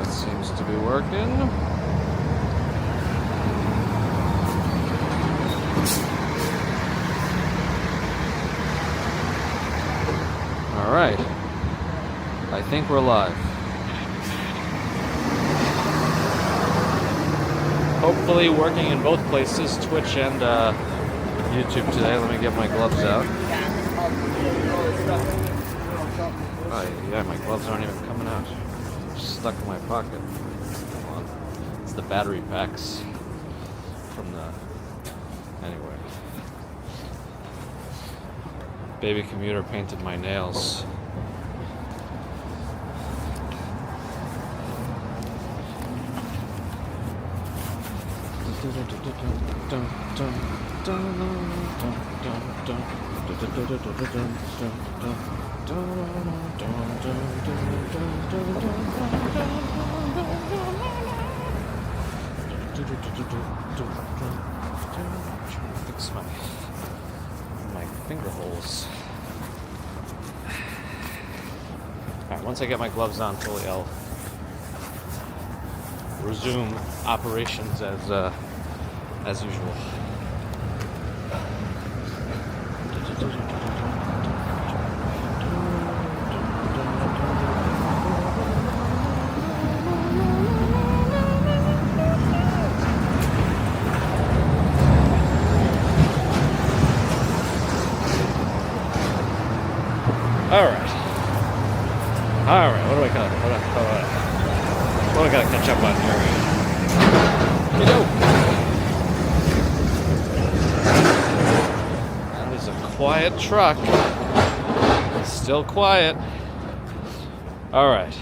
That seems to be working. Alright. I think we're live. Hopefully working in both places, Twitch and YouTube today. Let me get my gloves out. Oh, yeah, my gloves aren't even coming out. They're stuck in my pocket. Hold on. It's the battery packs from the... Anyway. Baby commuter painted my nails. Fix my finger holes. Alright, once I get my gloves on fully, I'll resume operations as usual. Alright, what do I got? What do I gotta catch up on here? You know. That is a quiet truck. It's still quiet. Alright.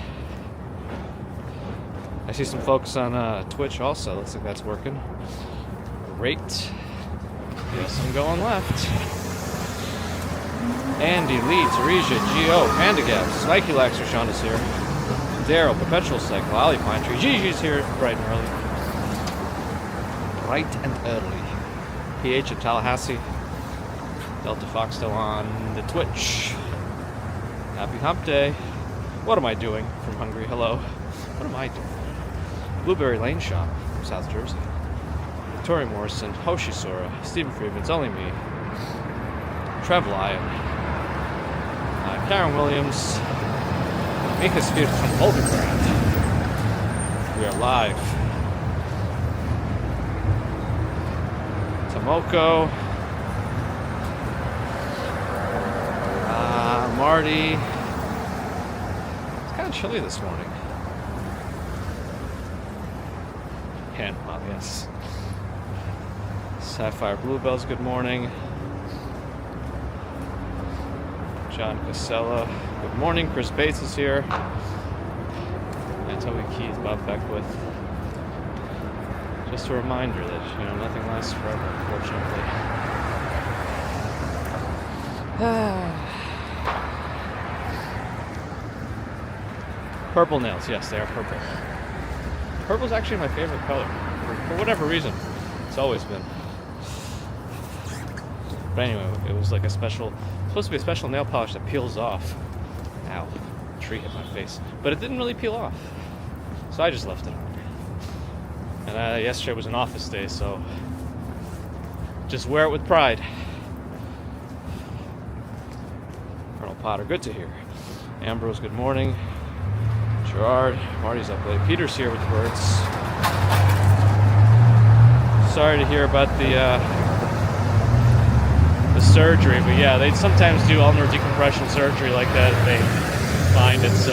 I see some folks on Twitch also. Looks like that's working. Great. Yes, I'm going left. Andy, Lee, Teresia, Gio, Pandagaps, Nike Laxer, Sean is here. Daryl, Perpetual Cycle, Ollie Pine Tree, Gigi's here bright and early. Bright and early. PH of Tallahassee. Delta Fox still on the Twitch. Happy Hump Day. What am I doing from Hungary? Hello. What am I doing? Blueberry Lane Shop from South Jersey. Victoria Morrison, Hoshisora, Stephen Freeman, It's Only Me. Trev Lyon. Karen Williams, Mika Spears from Volgograd. We are live. Tomoko, Marty. It's kind of chilly this morning. And yes. Sapphire Bluebells, good morning. John Casella, good morning. Chris Bates is here. And Toby Keys, Bob Beckwith. Just a reminder that, nothing lasts forever, unfortunately. Purple nails, yes, they are purple. Purple's actually my favorite color, for whatever reason. It's always been. But anyway, it was like supposed to be a special nail polish that peels off. Ow, a tree hit my face. But it didn't really peel off. So I just left it on. And yesterday was an office day, so just wear it with pride. Colonel Potter, good to hear. Ambrose, good morning. Gerard, Marty's up late. Peter's here with the birds. Sorry to hear about the surgery, but yeah, they sometimes do ulnar decompression surgery like that if they find it's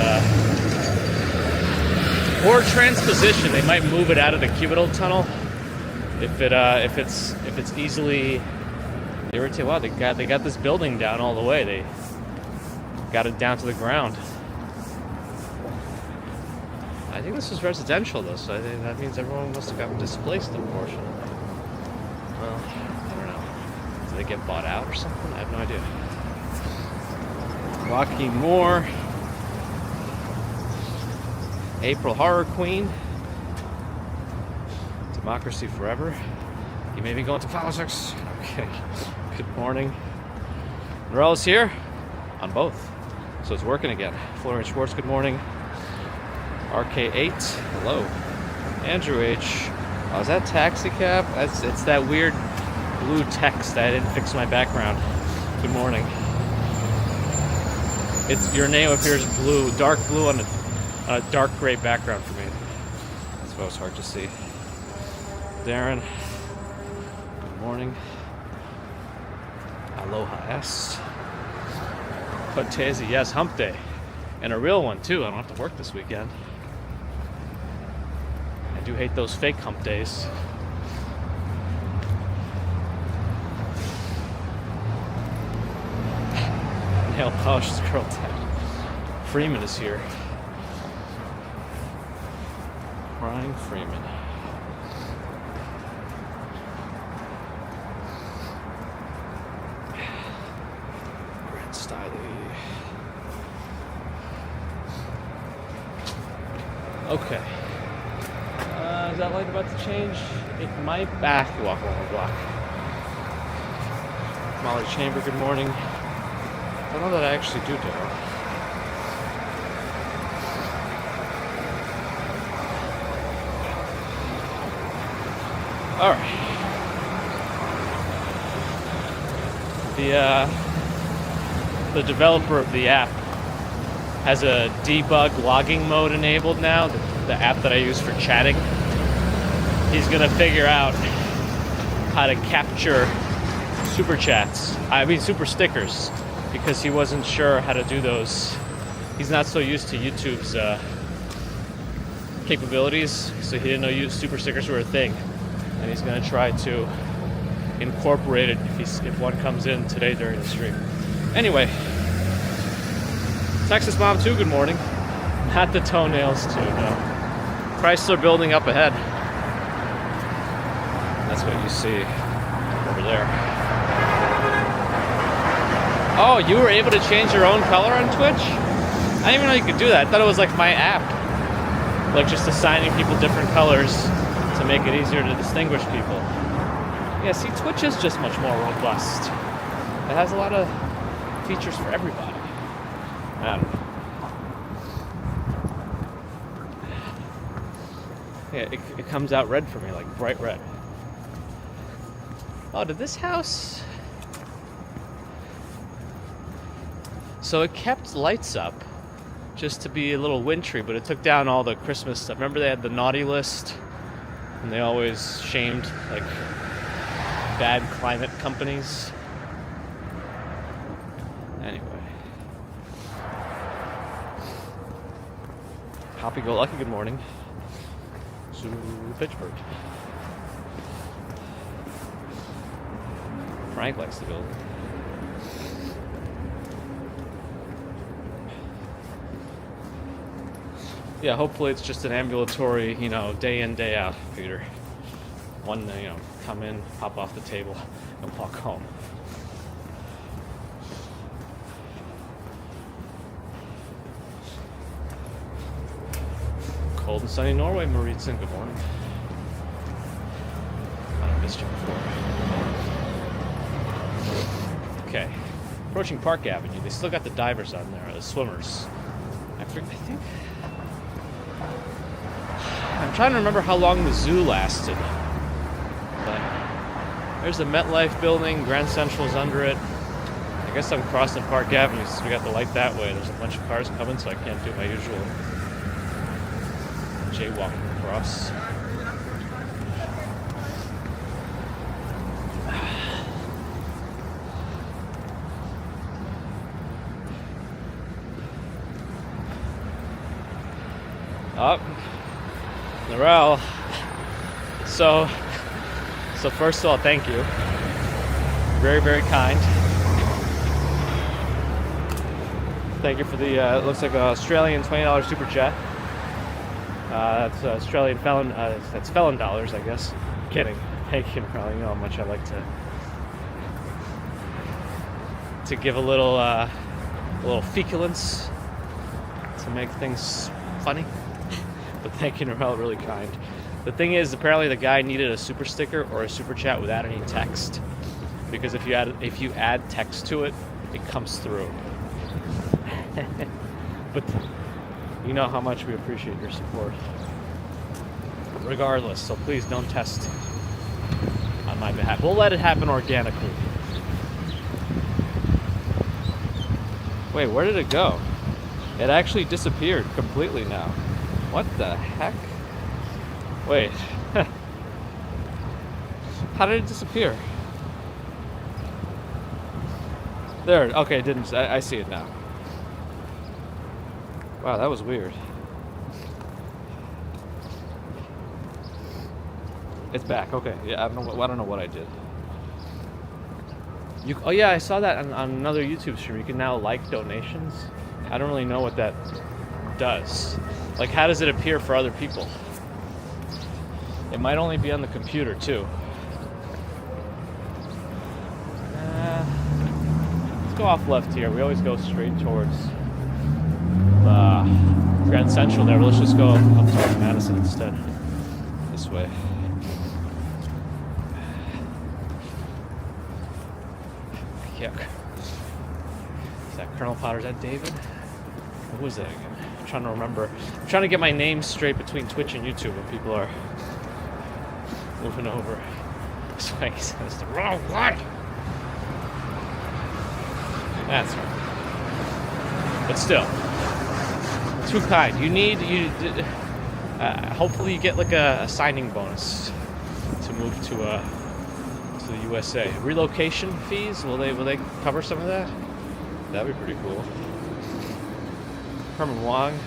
or transposition. They might move it out of the cubital tunnel if it's easily irritated. Wow, they got this building down all the way. They got it down to the ground. I think this is residential though, so I think that means everyone must have gotten displaced, unfortunately. Well, I don't know. Did they get bought out or something? I have no idea. Joaquin Moore. April Horror Queen. Democracy Forever. You may be going to politics. Okay. Good morning. Morel's here on both. So it's working again. Florian Schwartz, good morning. RK8, hello. Andrew H. Oh, is that taxi cab? It's that weird blue text that I didn't fix my background. Good morning. It's your name appears blue, dark blue on a dark gray background for me. That's why it was hard to see. Darren, good morning. Aloha S. Potezi, yes, hump day. And a real one too. I don't have to work this weekend. I do hate those fake hump days. Nail polish girl tag. Freeman is here. Crying Freeman. Grant Stiley. Okay. Is that light about to change? It might. Walk along the block. Molly Chamber, good morning. I don't know that I actually do, Daryl. All right. The developer of the app has a debug logging mode enabled now. The app that I use for chatting. He's gonna figure out how to capture super chats. Super stickers, because he wasn't sure how to do those. He's not so used to YouTube's capabilities, so he didn't know super stickers were a thing. And he's gonna try to incorporate it if one comes in today during the stream. Anyway, Texas Mom 2, good morning. Not the toenails too, no. Chrysler building up ahead. That's what you see over there. Oh, you were able to change your own color on Twitch? I didn't even know you could do that. I thought it was like my app. Like just assigning people different colors to make it easier to distinguish people. Yeah, see, Twitch is just much more robust. It has a lot of features for everybody. I don't know. Yeah, it comes out red for me, like bright red. Oh, did this house... So it kept lights up just to be a little wintry, but it took down all the Christmas stuff. Remember they had the naughty list? And they always shamed, like, bad climate companies. Anyway. Happy-go-lucky, good morning. To Pittsburgh. Frank likes the building. Yeah, hopefully it's just an ambulatory, day in, day out, Peter. One, come in, pop off the table, and walk home. Cold and sunny Norway, Maritza, good morning. I missed you before. Okay, approaching Park Avenue. They still got the divers on there, the swimmers. I think. I'm trying to remember how long the zoo lasted. But there's the MetLife building, Grand Central's under it. I guess I'm crossing Park Avenue since we got the light that way. There's a bunch of cars coming, so I can't do my usual jaywalking across. Up. Narelle. So first of all, thank you. Very, very kind. Thank you for the, it looks like an Australian $20 super chat. That's Australian felon, that's felon dollars, I guess. Kidding. Thank you, Narelle. You know how much I like to give a little feculence to make things funny. But thank you, Narelle, really kind. The thing is, apparently the guy needed a super sticker or a super chat without any text, because if you add text to it, it comes through. You know how much we appreciate your support. Regardless, so please don't test on my behalf. We'll let it happen organically. Wait, where did it go? It actually disappeared completely now. What the heck? Wait. How did it disappear? There, okay, it didn't. I see it now. Wow, that was weird. It's back. Okay. Yeah, I don't know what I did. Oh yeah, I saw that on another YouTube stream. You can now like donations. I don't really know what that does. Like, how does it appear for other people? It might only be on the computer too. Let's go off left here. We always go straight towards Grand Central there. But let's just go up towards Madison instead. This way. Yeah. Is that Colonel Potter? Is that David? Who was that again? I'm trying to remember. I'm trying to get my name straight between Twitch and YouTube when people are moving over. This way, he says the wrong one. That's right. But still, too kind. Hopefully you get like a signing bonus to move to the USA. Relocation fees, will they cover some of that? That'd be pretty cool. Herman Wong,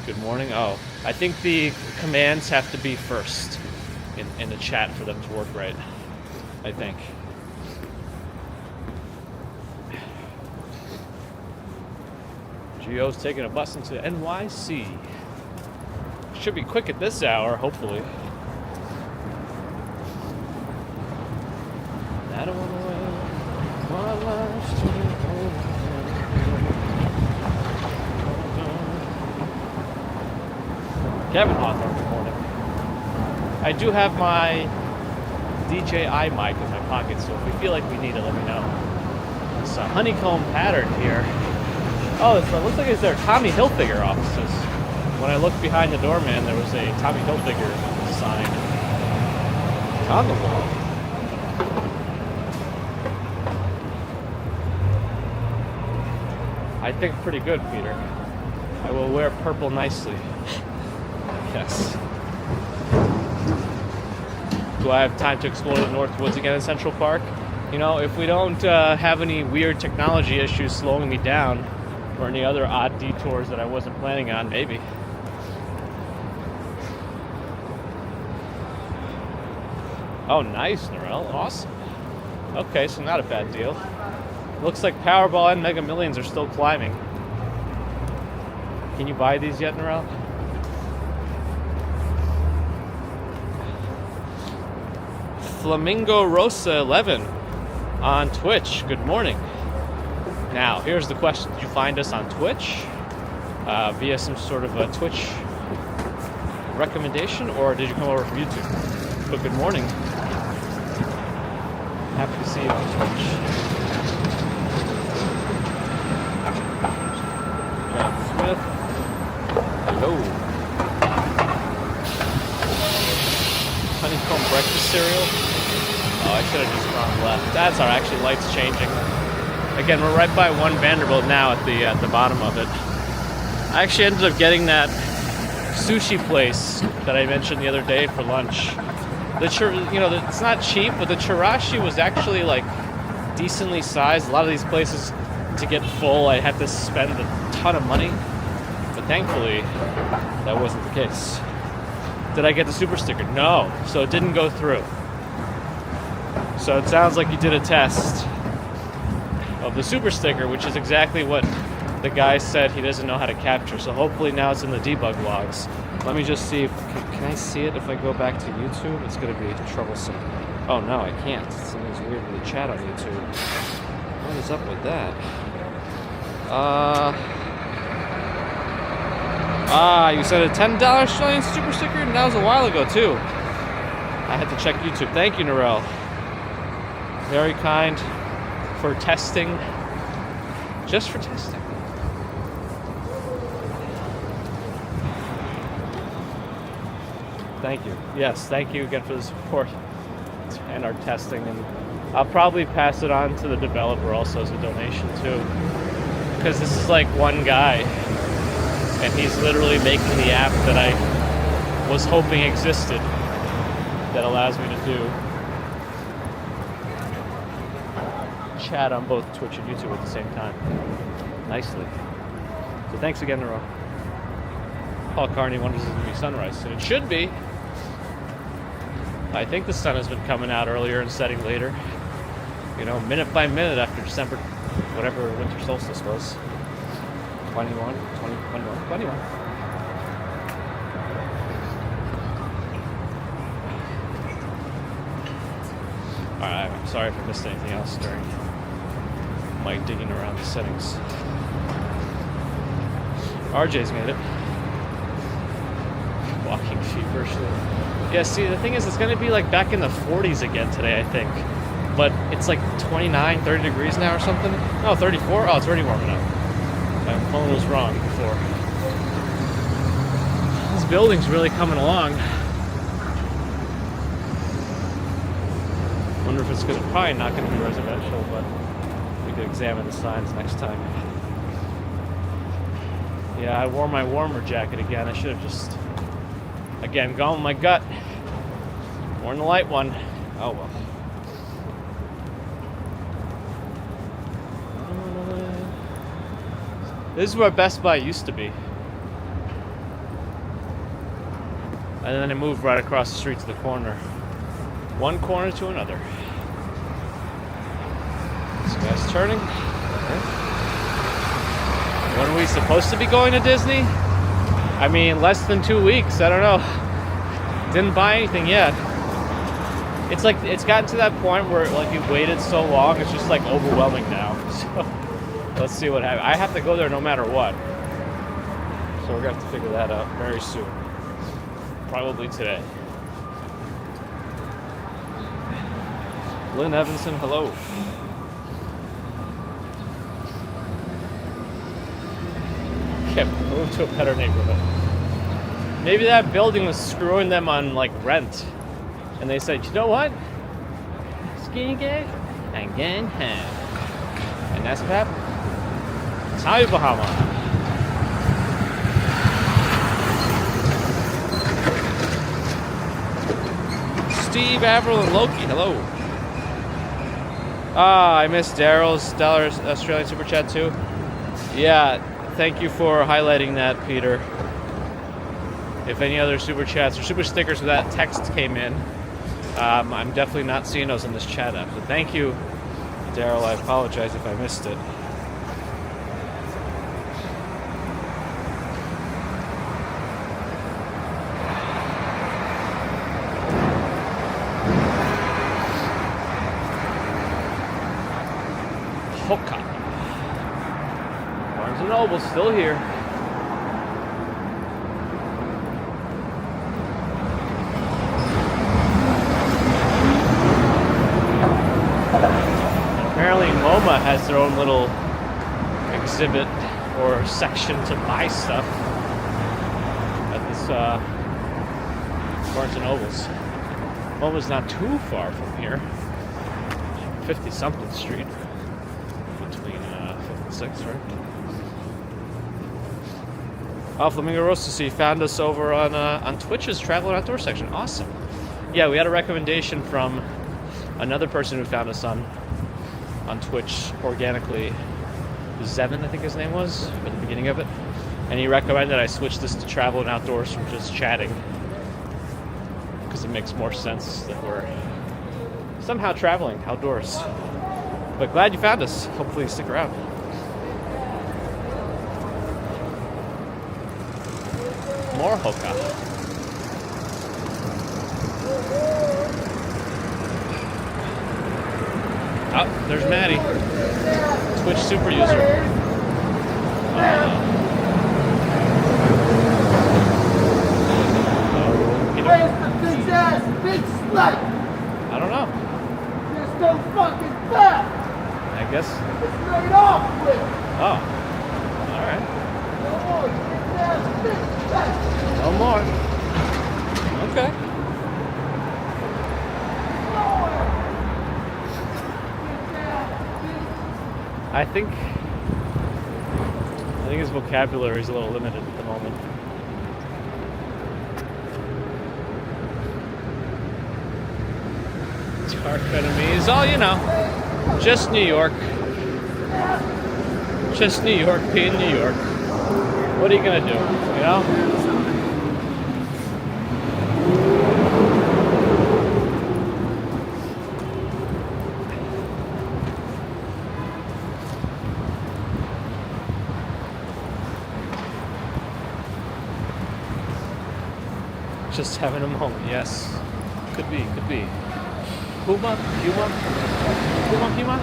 good morning. Oh, I think the commands have to be first in the chat for them to work right, I think. Gio's taking a bus into NYC. Should be quick at this hour, hopefully. I don't want to wait my life to be over. Kevin Hawthorne, good morning. I do have my DJI mic in my pocket, so if we feel like we need it, let me know. It's a honeycomb pattern here. Oh, it looks like it's their Tommy Hilfiger offices. When I looked behind the doorman, there was a Tommy Hilfiger sign on the wall. I think pretty good, Peter. I will wear purple nicely. Yes. Do I have time to explore the Northwoods again in Central Park? You know, if we don't have any weird technology issues slowing me down, or any other odd detours that I wasn't planning on, maybe. Oh, nice, Norel. Awesome. Okay, so not a bad deal. Looks like Powerball and Mega Millions are still climbing. Can you buy these yet, Norel? Flamingo Rosa 11 on Twitch. Good morning. Now, here's the question. Did you find us on Twitch via some sort of a Twitch recommendation, or did you come over from YouTube? But good morning. Happy to see you on Twitch. John Smith. Hello. Honeycomb breakfast cereal. Oh, I should have just gone left. That's our actually lights changing. Again, we're right by One Vanderbilt now at the bottom of it. I actually ended up getting that sushi place that I mentioned the other day for lunch. It's not cheap, but the chirashi was actually like decently sized. A lot of these places, to get full, I had to spend a ton of money. But thankfully, that wasn't the case. Did I get the super sticker? No, so it didn't go through. So it sounds like you did a test of the super sticker, which is exactly what the guy said he doesn't know how to capture. So hopefully now it's in the debug logs. Let me just see if can I see it if I go back to YouTube? It's going to be troublesome. Oh no, I can't. Something's weird with the chat on YouTube. What is up with that? You said a $10 Australian super sticker? And that was a while ago too. I had to check YouTube. Thank you, Norel. Very kind for testing. Just for testing. Thank you. Yes, thank you again for the support and our testing. And I'll probably pass it on to the developer also as a donation too. Because this is like one guy, and he's literally making the app that I was hoping existed that allows me to do chat on both Twitch and YouTube at the same time. Nicely. So thanks again, Nero. Paul Carney wonders if it's going to be sunrise soon. It should be. I think the sun has been coming out earlier and setting later. You know, minute by minute after December, whatever winter solstice was. 21. Alright, I'm sorry if I missed anything else during my digging around the settings. RJ's made it. Walking feverishly. Yeah, see, the thing is, it's going to be like back in the 40s again today, I think. But it's like 29, 30 degrees now or something. No, 34? Oh, it's already warming up. My phone was wrong before. This building's really coming along. Wonder if it's probably not going to be residential, but we could examine the signs next time. Yeah, I wore my warmer jacket again. I should have just, again, gone with my gut. Worn the light one. Oh well. This is where Best Buy used to be. And then it moved right across the street to the corner. One corner to another. This guy's turning. Okay. When are we supposed to be going to Disney? I mean, less than 2 weeks. I don't know. Didn't buy anything yet. It's like, it's gotten to that point where like you've waited so long, it's just like overwhelming now. So let's see what happens. I have to go there no matter what. So we're gonna have to figure that out very soon. Probably today. Lynn Evanson, hello. Yep, move to a better neighborhood. Maybe that building was screwing them on like rent. And they said, you know what? Skinny gay and gang ham. And that's what happened. Tommy Bahama. Steve Averill and Loki, hello. I missed Daryl's Australian Super Chat too. Yeah, thank you for highlighting that, Peter. If any other Super Chats or Super Stickers with that text came in, I'm definitely not seeing those in this chat app. So thank you, Daryl. I apologize if I missed it. Hoka. Barnes & Noble's still here. Apparently MoMA has their own little exhibit or section to buy stuff at this Barnes & Noble's. MoMA's not too far from here. 50-something street. Between 5th and 6th, right? Oh, Flamingo Roast, so you found us over on Twitch's Travel and Outdoor section. Awesome. Yeah, we had a recommendation from another person who found us on Twitch organically. Zevin, I think his name was, at the beginning of it. And he recommended I switch this to Travel and Outdoors from just chatting. Because it makes more sense that we're somehow traveling outdoors. But glad you found us. Hopefully you stick around. More Hoka. Oh, there's Maddie. Twitch super user. Where's the bitch ass bitch slut? I don't know. There's no fucking back. I guess. It's laid off with. Oh. Alright. No more bitch ass bitch slut. No more. Okay. I think his vocabulary is a little limited at the moment. Dark enemies. Oh, you know, just New York. Just New York being New York. What are you gonna do? You know? Just having a moment, yes. Could be, could be. Puma? Puma? Puma, Puma?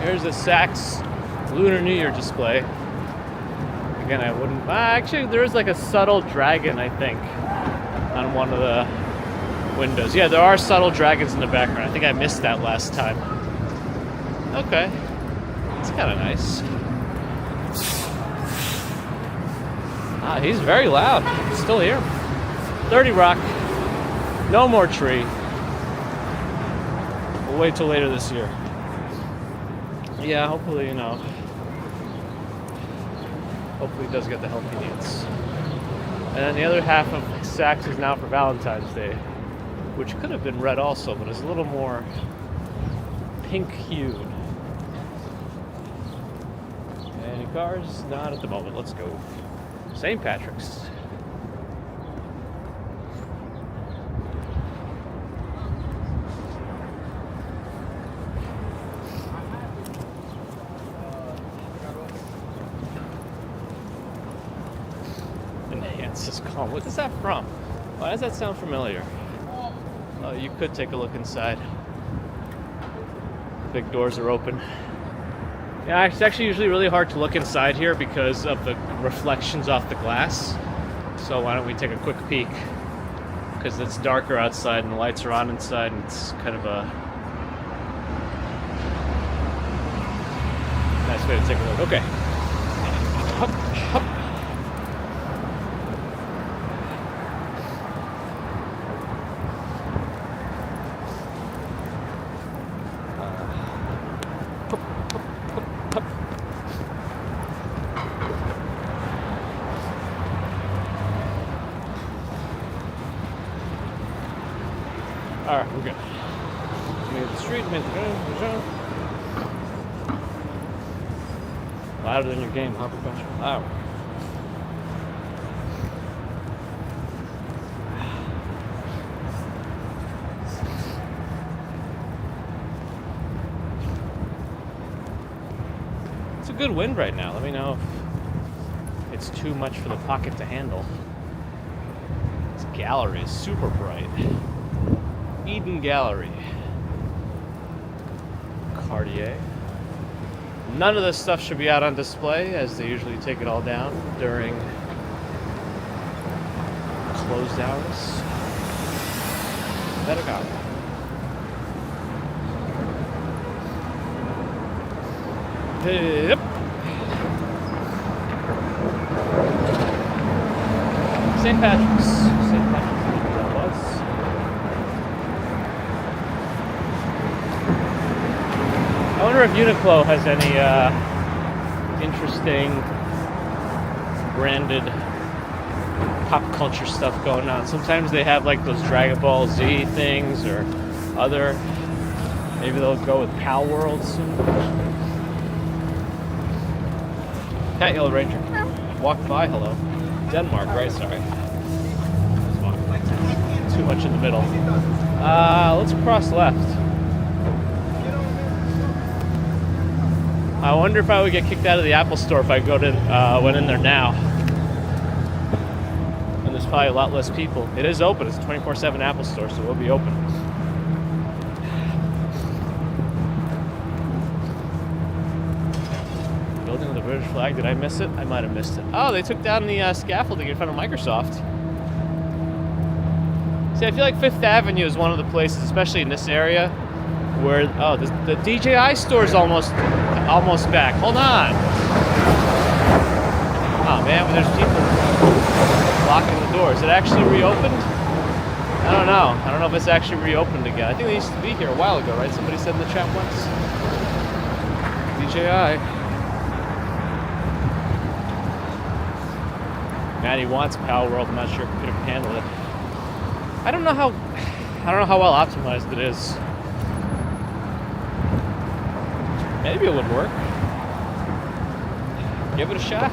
Here's a Saks Lunar New Year display. Again, I wouldn't... actually, there is like a subtle dragon, I think, on one of the windows. Yeah, there are subtle dragons in the background. I think I missed that last time. Okay. It's kind of nice. He's very loud. Still here. 30 Rock. No more tree. We'll wait till later this year. Yeah, hopefully, you know. Hopefully he does get the help he needs. And then the other half of Saks is now for Valentine's Day, which could have been red also, but it's a little more pink hued. Any cars? Not at the moment. Let's go. St. Patrick's. Enhances calm. What is that from? Why does that sound familiar? Oh, you could take a look inside. Big doors are open. Yeah, it's actually usually really hard to look inside here because of the reflections off the glass. So why don't we take a quick peek? Because it's darker outside and the lights are on inside, and it's kind of a nice way to take a look. Okay. Hup, hup. Alright, we're good. Made the street, made the jump. Louder than your game, huh, professional? Wow. It's a good wind right now. Let me know if it's too much for the pocket to handle. This gallery is super bright. Eden Gallery. Cartier. None of this stuff should be out on display, as they usually take it all down during closed hours. Better go. Yep. St. Patrick's. St. Patrick's. That was. I wonder if Uniqlo has any interesting branded pop culture stuff going on. Sometimes they have like those Dragon Ball Z things or other. Maybe they'll go with Pal World soon. Cat Yellow Ranger. Walk by, hello. Denmark, right? Sorry. Too much in the middle. Let's cross left. I wonder if I would get kicked out of the Apple store if I went in there now. And there's probably a lot less people. It is open. It's a 24/7 Apple store, so we'll be open. Building with the British flag. Did I miss it? I might have missed it. Oh, they took down the scaffolding in front of Microsoft. See, I feel like Fifth Avenue is one of the places, especially in this area, where the DJI store is almost back. Hold on. Oh man, there's people locking the doors. It actually reopened? I don't know. I don't know if it's actually reopened again. I think they used to be here a while ago, right? Somebody said in the chat once. DJI. Maddie wants Pal World. I'm not sure if computer can handle it. I don't know how well optimized it is. Maybe it would work. Give it a shot.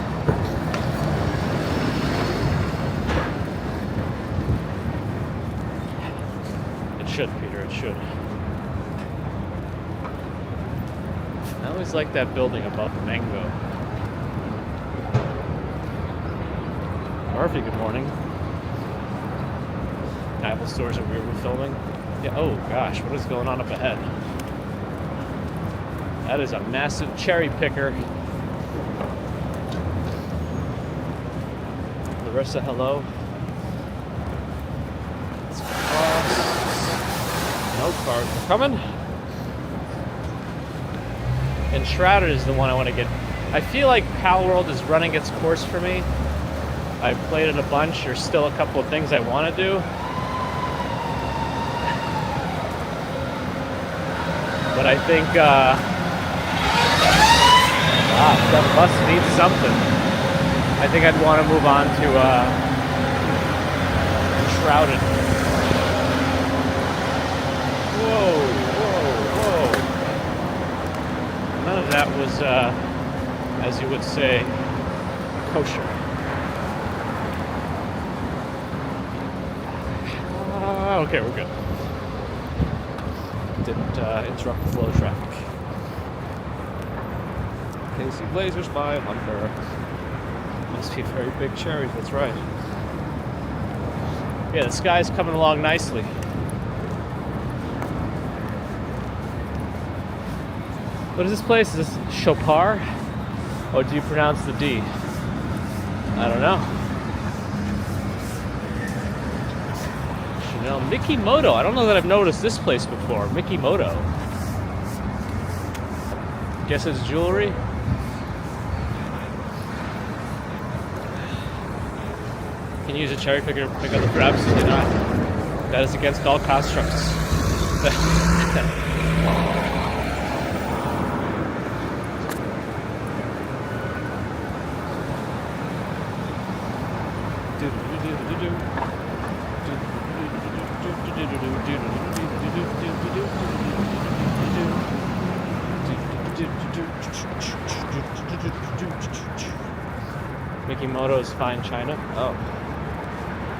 It should, Peter, it should. I always like that building above the Mango. Murphy, good morning. Apple stores that we were filming. Yeah, oh gosh, what is going on up ahead? That is a massive cherry picker. Larissa, hello. Let's cross. No cars are coming. Enshrouded is the one I want to get. I feel like Pal World is running its course for me. I've played it a bunch. There's still a couple of things I want to do. But I think that must mean something. I think I'd want to move on to Enshrouded. Whoa, whoa, whoa. None of that was, as you would say, kosher. Okay, we're good. Didn't interrupt the flow of traffic. Casey Blazers by Hunter. Must be very big cherries, that's right. Yeah, the sky's coming along nicely. What is this place? Is this Chopard? Or do you pronounce the D? I don't know. Chanel Mickey Moto. I don't know that I've noticed this place before. Mickey Moto. Guess it's jewelry. Can you use a cherry picker to pick up the crabs? Do not. That is against all constructs. Mickey Moto's fine china. Oh,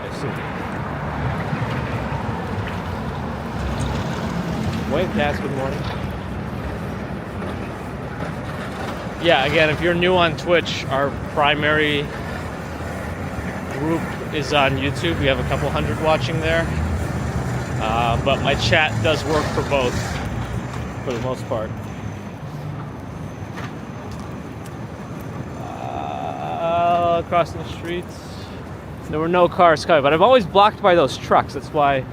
I see. Wave Cats, good morning. Yeah, again, if you're new on Twitch, our primary group is on YouTube. We have a couple hundred watching there. But my chat does work for both, for the most part. Crossing the streets. There were no cars coming, but I'm always blocked by those trucks. That's why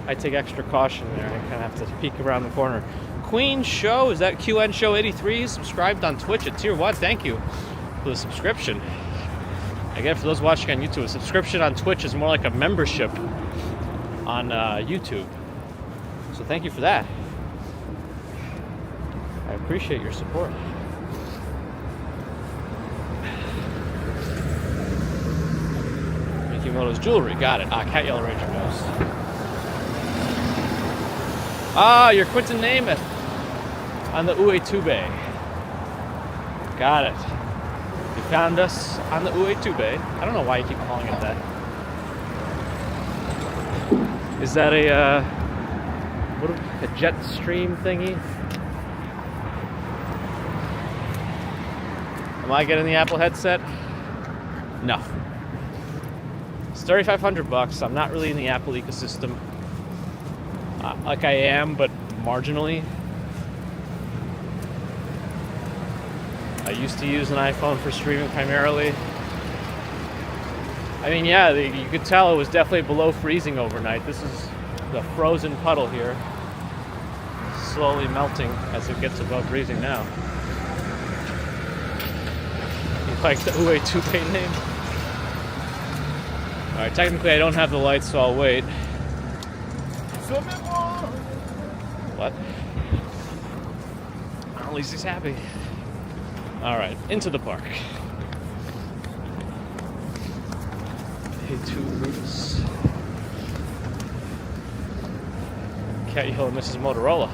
I take extra caution there. I kind of have to peek around the corner. Queen Show, is that QN Show 83? Subscribed on Twitch at Tier 1. Thank you for the subscription. Again, for those watching on YouTube, a subscription on Twitch is more like a membership on YouTube. So thank you for that. I appreciate your support. Mickey Moto's jewelry, got it. Cat Yellow Ranger knows. You're Quentin Namath on the Uetube. Got it. You found us on the Uetube. I don't know why you keep calling it that. Is that a jet stream thingy? Am I getting the Apple headset? No. It's $3,500. I'm not really in the Apple ecosystem. Like I am, but marginally. I used to use an iPhone for streaming primarily. I mean, yeah, you could tell it was definitely below freezing overnight. This is the frozen puddle here. Slowly melting as it gets above freezing now. You like the Uetube name? Alright, technically I don't have the lights, so I'll wait. What? Well, at least he's happy. Alright, into the park. Hey, two routes. Cat Hill and Mrs. Motorola.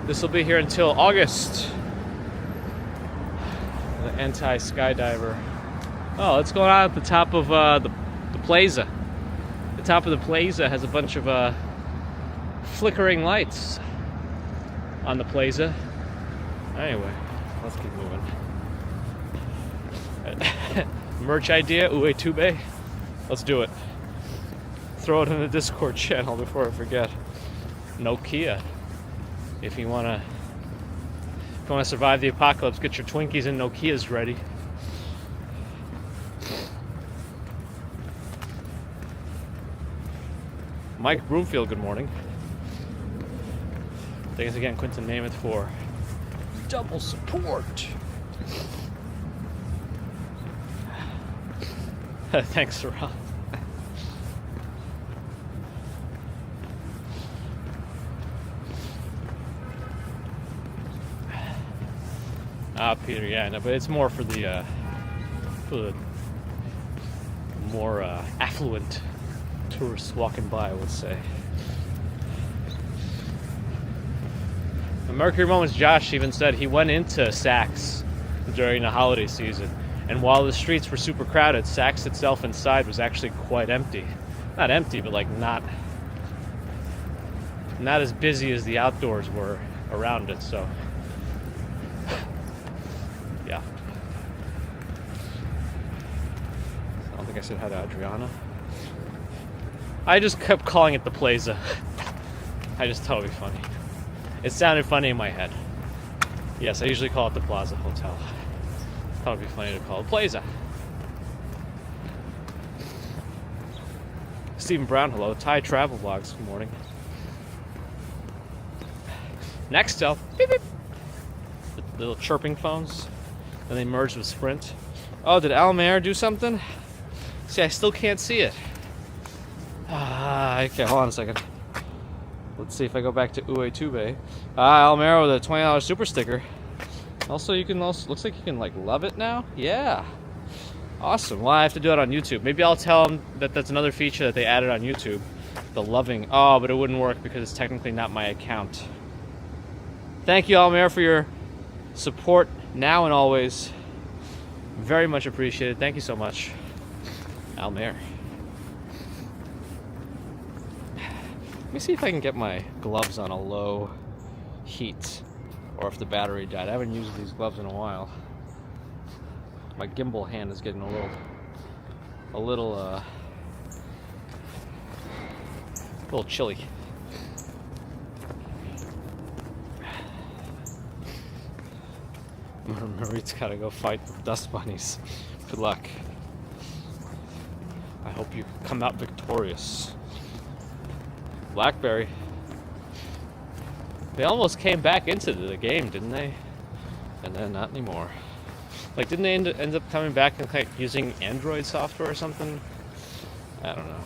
This will be here until August. The anti-skydiver. Oh, what's going on at the top of the plaza? The top of the plaza has a bunch of flickering lights on the plaza. Anyway, let's keep moving. Merch idea, Uetube. Let's do it. Throw it in the Discord channel before I forget. Nokia. If you wanna survive the apocalypse, get your Twinkies and Nokias ready. Mike Broomfield, good morning. Thanks again, Quentin Namath, for double support. Thanks, Sarah. Peter, yeah, no, but it's more for the more affluent tourists walking by, I would say. Mercury Moments Josh even said he went into Saks during the holiday season, and while the streets were super crowded, Saks itself inside was actually quite empty. Not empty, but like not as busy as the outdoors were around it, so yeah. I don't think I said hi to Adriana. I just kept calling it the Plaza. I just thought it would be funny. It sounded funny in my head. Yes, I usually call it the Plaza Hotel. Thought it'd be funny to call it Plaza. Stephen Brown, hello. Thai travel vlogs, good morning. Nextel, beep beep. The little chirping phones. And they merged with Sprint. Oh, did Almair do something? See, I still can't see it. Okay, hold on a second. Let's see if I go back to Uetube. Almero with a $20 super sticker. Also, looks like you can like love it now. Yeah, awesome. Well, I have to do it on YouTube. Maybe I'll tell them that that's another feature that they added on YouTube. The loving. Oh, but it wouldn't work because it's technically not my account. Thank you, Almero, for your support now and always. Very much appreciated. Thank you so much, Almero. Let me see if I can get my gloves on a low heat, or if the battery died. I haven't used these gloves in a while. My gimbal hand is getting a little chilly. Marie's gotta go fight the dust bunnies. Good luck. I hope you come out victorious. Blackberry. They almost came back into the game, didn't they? And then not anymore. Like, didn't they end up coming back and like using Android software or something? I don't know.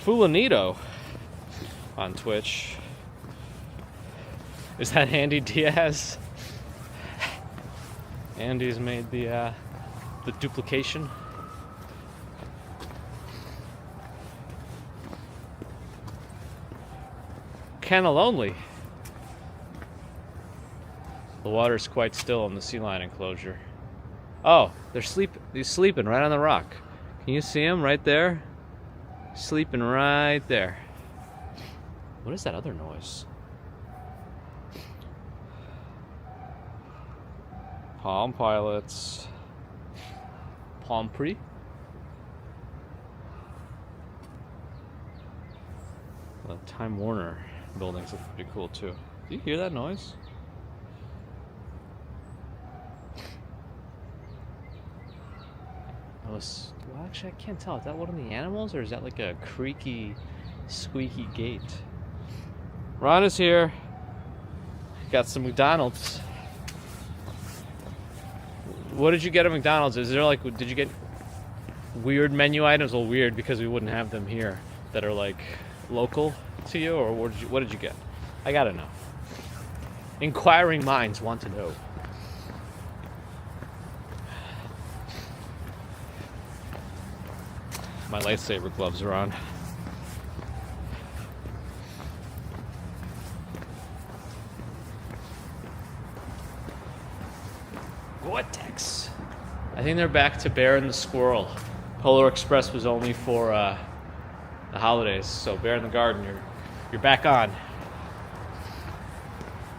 Fulanito on Twitch. Is that Andy Diaz? Andy's made the duplication. Kennel only. The water's quite still in the sea lion enclosure. Oh, he's sleeping right on the rock. Can you see him right there? Sleeping right there. What is that other noise? Palm Pilots. Palm Pre. The Time Warner buildings look pretty cool too. Do you hear that noise? Well, actually, I can't tell. Is that one of the animals, or is that like a creaky, squeaky gate? Ron is here. Got some McDonald's. What did you get at McDonald's? Is there like, did you get weird menu items? Well, weird because we wouldn't have them here that are like local to you, or what did you get? I gotta know. Inquiring minds want to know. My lightsaber gloves are on. Vortex. I think they're back to Bear and the Squirrel. Polar Express was only for the holidays, so Bear in the Garden, you're back on.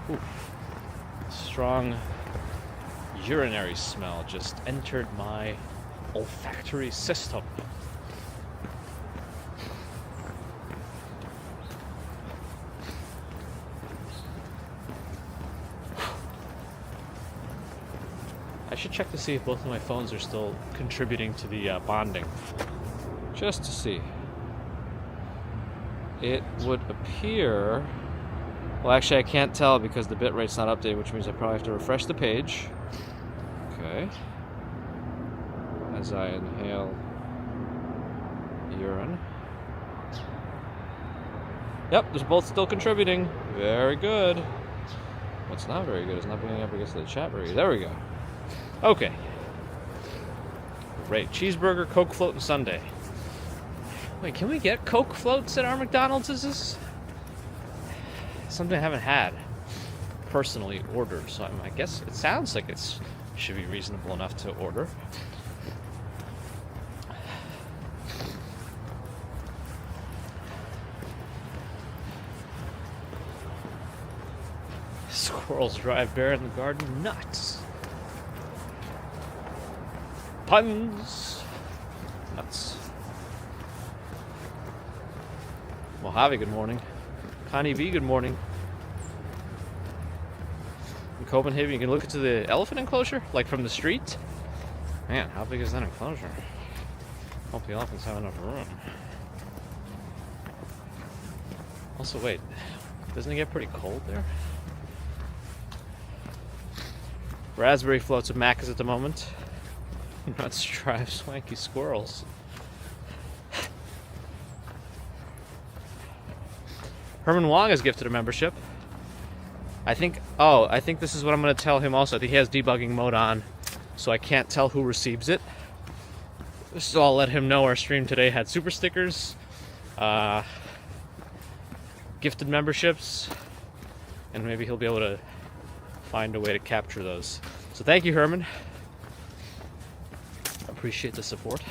Ooh. Strong urinary smell just entered my olfactory system. I should check to see if both of my phones are still contributing to the bonding. Just to see. It would appear... Well, actually, I can't tell because the bitrate's not updated, which means I probably have to refresh the page. Okay. As I inhale urine. Yep, they're both still contributing. Very good. What's not very good is not being up against the chat very good. There we go. Okay. Great. Cheeseburger, Coke float, and sundae. Wait, can we get Coke floats at our McDonald's? Is this something I haven't had personally ordered? So I guess it sounds like it should be reasonable enough to order. Squirrels drive Bear in the Garden nuts. Puns. Nuts. Mojave, good morning. Connie V, good morning. In Copenhagen, you can look into the elephant enclosure, like from the street. Man, how big is that enclosure? Hope the elephants have enough room. Also, wait, doesn't it get pretty cold there? Raspberry floats at Macca's at the moment. Nuts drive swanky squirrels. Herman Wong has gifted a membership. I think this is what I'm going to tell him also. I think he has debugging mode on, so I can't tell who receives it. So I'll let him know our stream today had super stickers, gifted memberships, and maybe he'll be able to find a way to capture those. So thank you, Herman. Appreciate the support.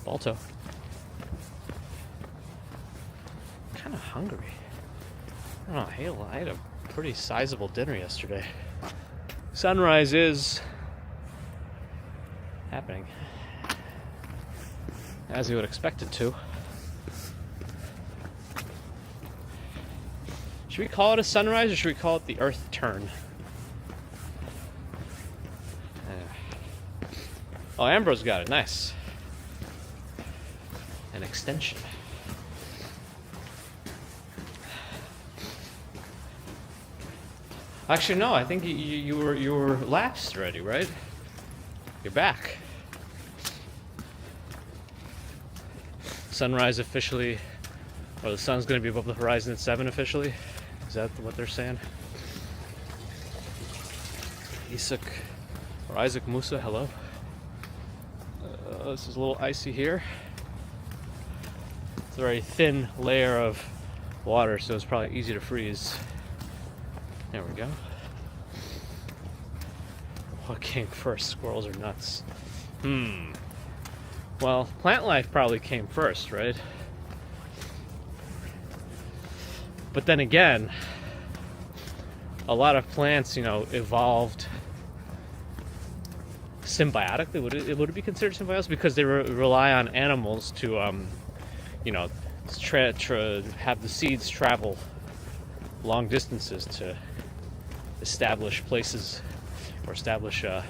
Balto. I'm kind of hungry. I don't know, I had a pretty sizable dinner yesterday. Sunrise is happening, as you would expect it to. Should we call it a sunrise or should we call it the Earth turn? Oh, Ambrose got it. Nice. An extension. Actually, no. I think you were lapsed already, right? You're back. Sunrise officially, or the sun's going to be above the horizon at 7 officially. Is that what they're saying? Isaac Musa, hello. This is a little icy here. It's a very thin layer of water, so it's probably easy to freeze. There we go. What came first, squirrels or nuts? Well, plant life probably came first, right? But then again, a lot of plants, evolved symbiotically. Would it be considered symbiosis? Because they rely on animals to, have the seeds travel long distances to establish places or establish a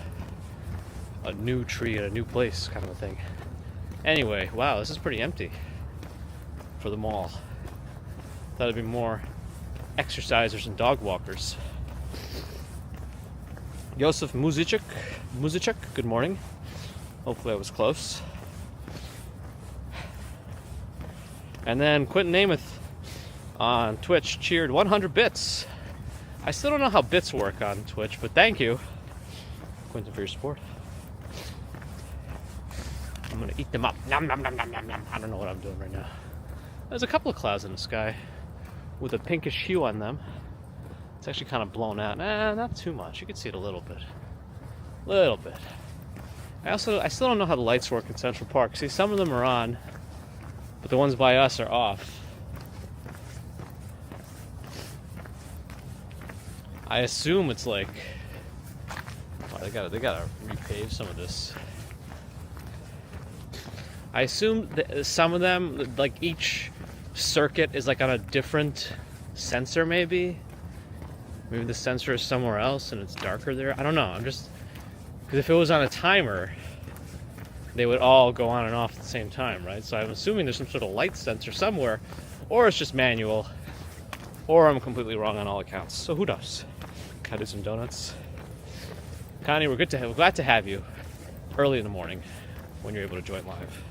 new tree at a new place, kind of a thing. Anyway, wow, this is pretty empty for the mall. Thought it'd be more exercisers and dog walkers. Josef Muzicek, good morning. Hopefully I was close. And then Quentin Namath on Twitch cheered 100 bits. I still don't know how bits work on Twitch, but thank you, Quentin, for your support. I'm gonna eat them up. Nom nom nom nom nom nom. I don't know what I'm doing right now. There's a couple of clouds in the sky with a pinkish hue on them. It's actually kind of blown out. Nah, not too much. You can see it a little bit. Little bit. I still don't know how the lights work in Central Park. See, some of them are on, but the ones by us are off. I assume it's like, oh, they gotta repave some of this. I assume that some of them, like each circuit is like on a different sensor, maybe the sensor is somewhere else and it's darker there. I don't know. I'm just, because if it was on a timer, they would all go on and off at the same time, right? So I'm assuming there's some sort of light sensor somewhere, or it's just manual, or I'm completely wrong on all accounts. So who knows? Can I do some donuts? Connie, we're glad to have you early in the morning when you're able to join live.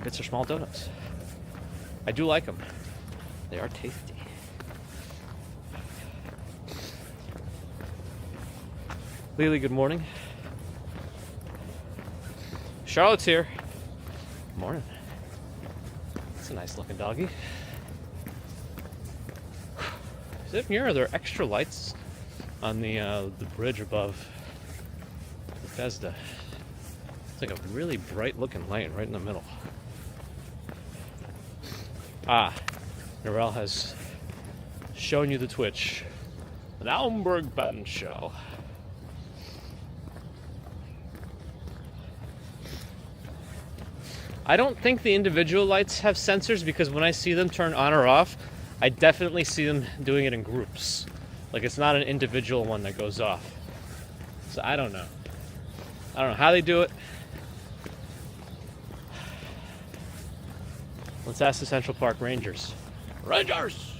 Bits are small donuts. I do like them. They are tasty. Lily, good morning. Charlotte's here. Good morning. That's a nice looking doggy. Is it here? Are there extra lights on the bridge above Bethesda? It's like a really bright looking light right in the middle. Ah, Narelle has shown you the Twitch. An Almberg Band show. I don't think the individual lights have sensors, because when I see them turn on or off, I definitely see them doing it in groups. Like, it's not an individual one that goes off. So I don't know. I don't know how they do it. Let's ask the Central Park Rangers. Rangers!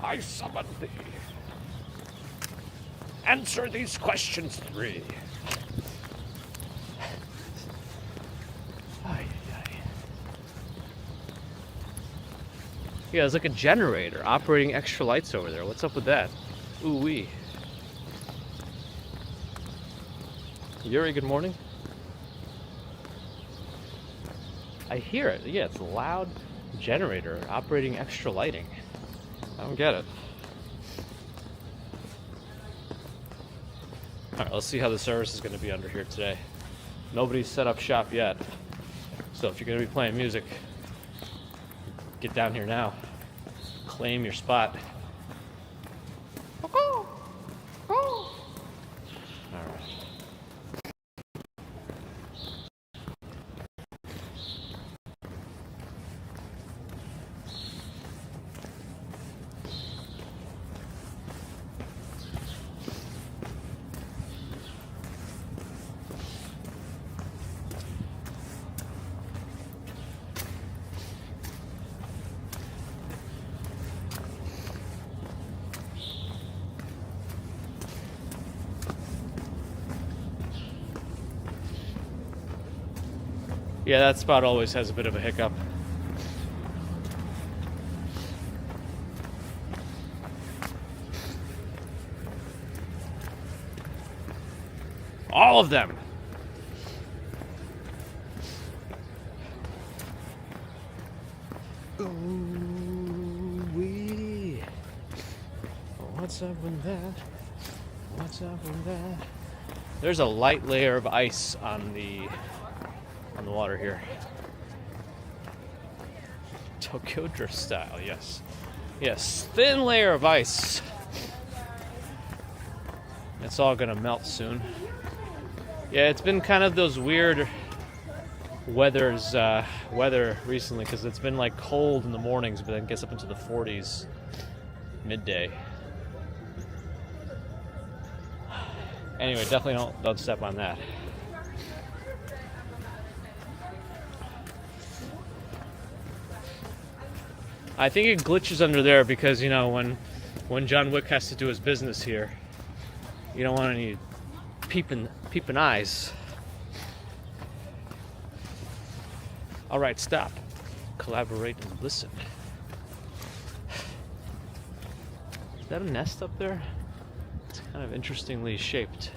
I summon thee. Answer these questions 3. Yeah, there's like a generator operating extra lights over there. What's up with that? Ooh-wee. Yuri, good morning. I hear it. Yeah, it's a loud generator operating extra lighting. I don't get it. Alright, let's see how the service is going to be under here today. Nobody's set up shop yet. So if you're going to be playing music, get down here now. Claim your spot. Yeah, that spot always has a bit of a hiccup. All of them. Ooh-wee. What's up with that? What's up with that? There's a light layer of ice on the water here. Tokyo Drift style, yes. Yes, thin layer of ice. It's all gonna melt soon. Yeah, it's been kind of those weird weather recently, because it's been like cold in the mornings, but then it gets up into the 40s midday. Anyway, definitely don't step on that. I think it glitches under there because, you know, when John Wick has to do his business here, you don't want any peeping eyes. All right, stop. Collaborate and listen. Is that a nest up there? It's kind of interestingly shaped.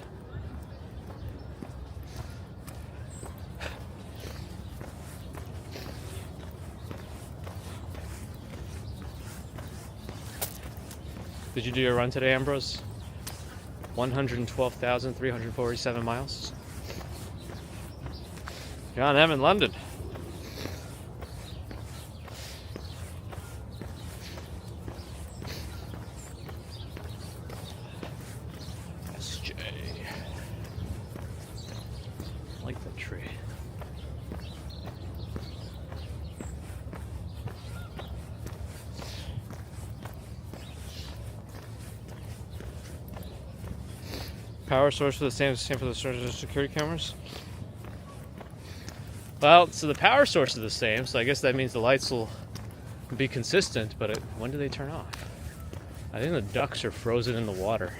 Did you do your run today, Ambrose? 112,347 miles. John M. in London. SJ. I like that tree. Power source for the same for the security cameras. Well, so the power source is the same, so I guess that means the lights will be consistent, but when do they turn off? I think the ducks are frozen in the water.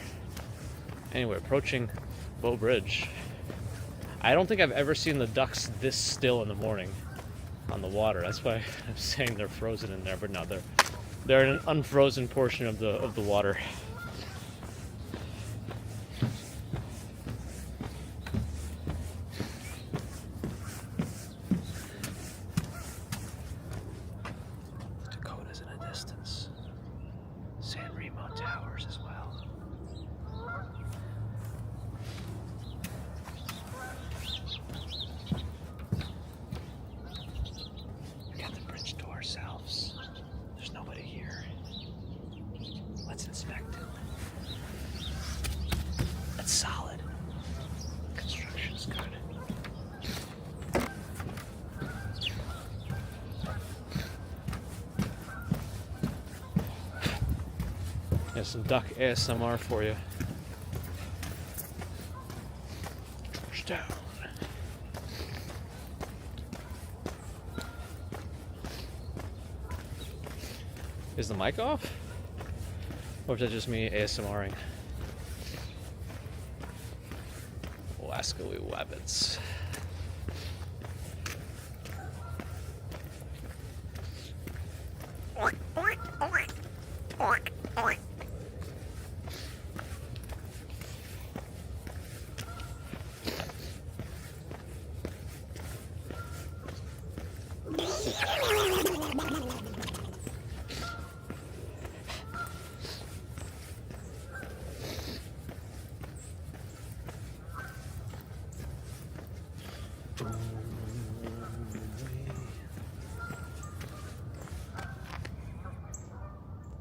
Anyway, approaching Bow Bridge. I don't think I've ever seen the ducks this still in the morning on the water. That's why I'm saying they're frozen in there, but no, they're in an unfrozen portion of the water. Towers as well. We got the bridge to ourselves. There's nobody here. Let's inspect it. That's solid. Construction's good. There's some duck ASMR for you. Down. Is the mic off? Or is that just me ASMRing? Wascally wabbits.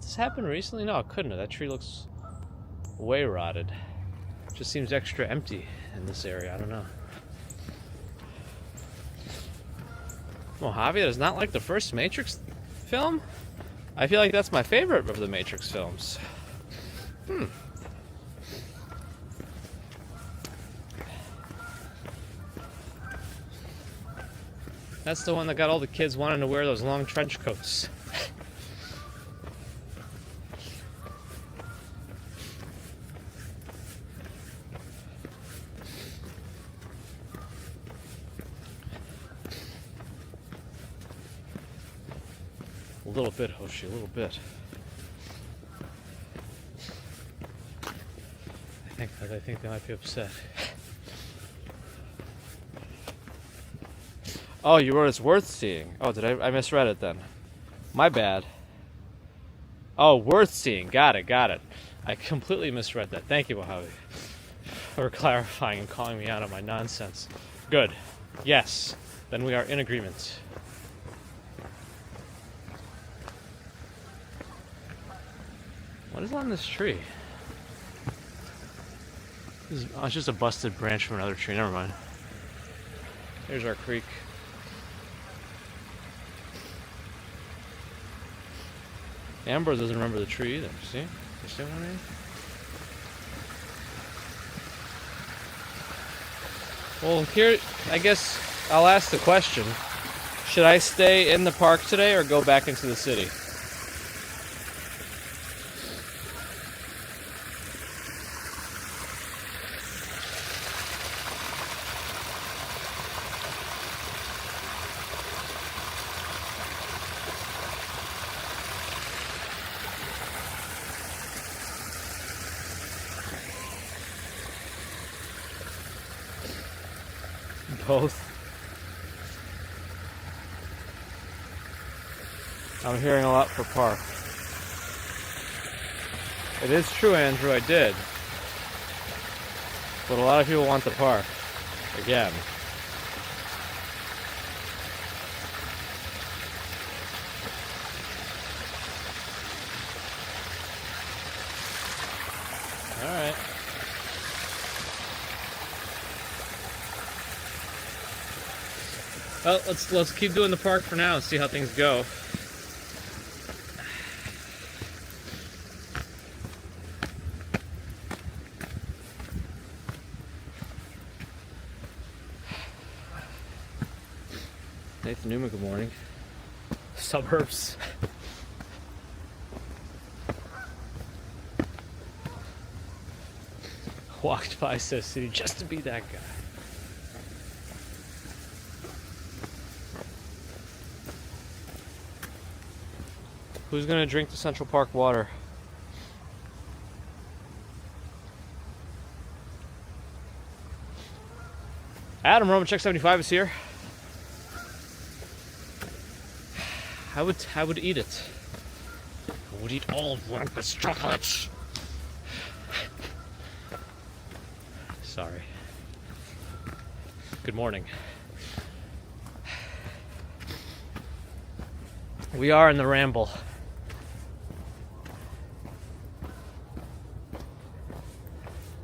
This happened recently? No, it couldn't have. That tree looks way rotted. Just seems extra empty in this area. I don't know. Mojave does not like the first Matrix film? I feel like that's my favorite of the Matrix films. That's the one that got all the kids wanting to wear those long trench coats. A little bit, Hoshi, a little bit. I think they might be upset. Oh, you wrote it's worth seeing. Oh, did I misread it then? My bad. Oh, worth seeing. Got it. I completely misread that. Thank you, Mojave, for clarifying and calling me out on my nonsense. Good. Yes. Then we are in agreement. What is on this tree? It's just a busted branch from another tree. Never mind. Here's our creek. Ambrose doesn't remember the tree either. See? You see what I mean? Well, here, I guess I'll ask the question. Should I stay in the park today or go back into the city? Both. I'm hearing a lot for park. It is true, Andrew, I did. But a lot of people want the park. Again. Alright. Well, let's keep doing the park for now and see how things go. Nathan Newman, good morning. Suburbs. Walked by So City just to be that guy. Who's gonna drink the Central Park water? Adam, Roman Check 75 is here. I would eat it. I would eat all of Rumpus chocolates. Sorry. Good morning. We are in the ramble.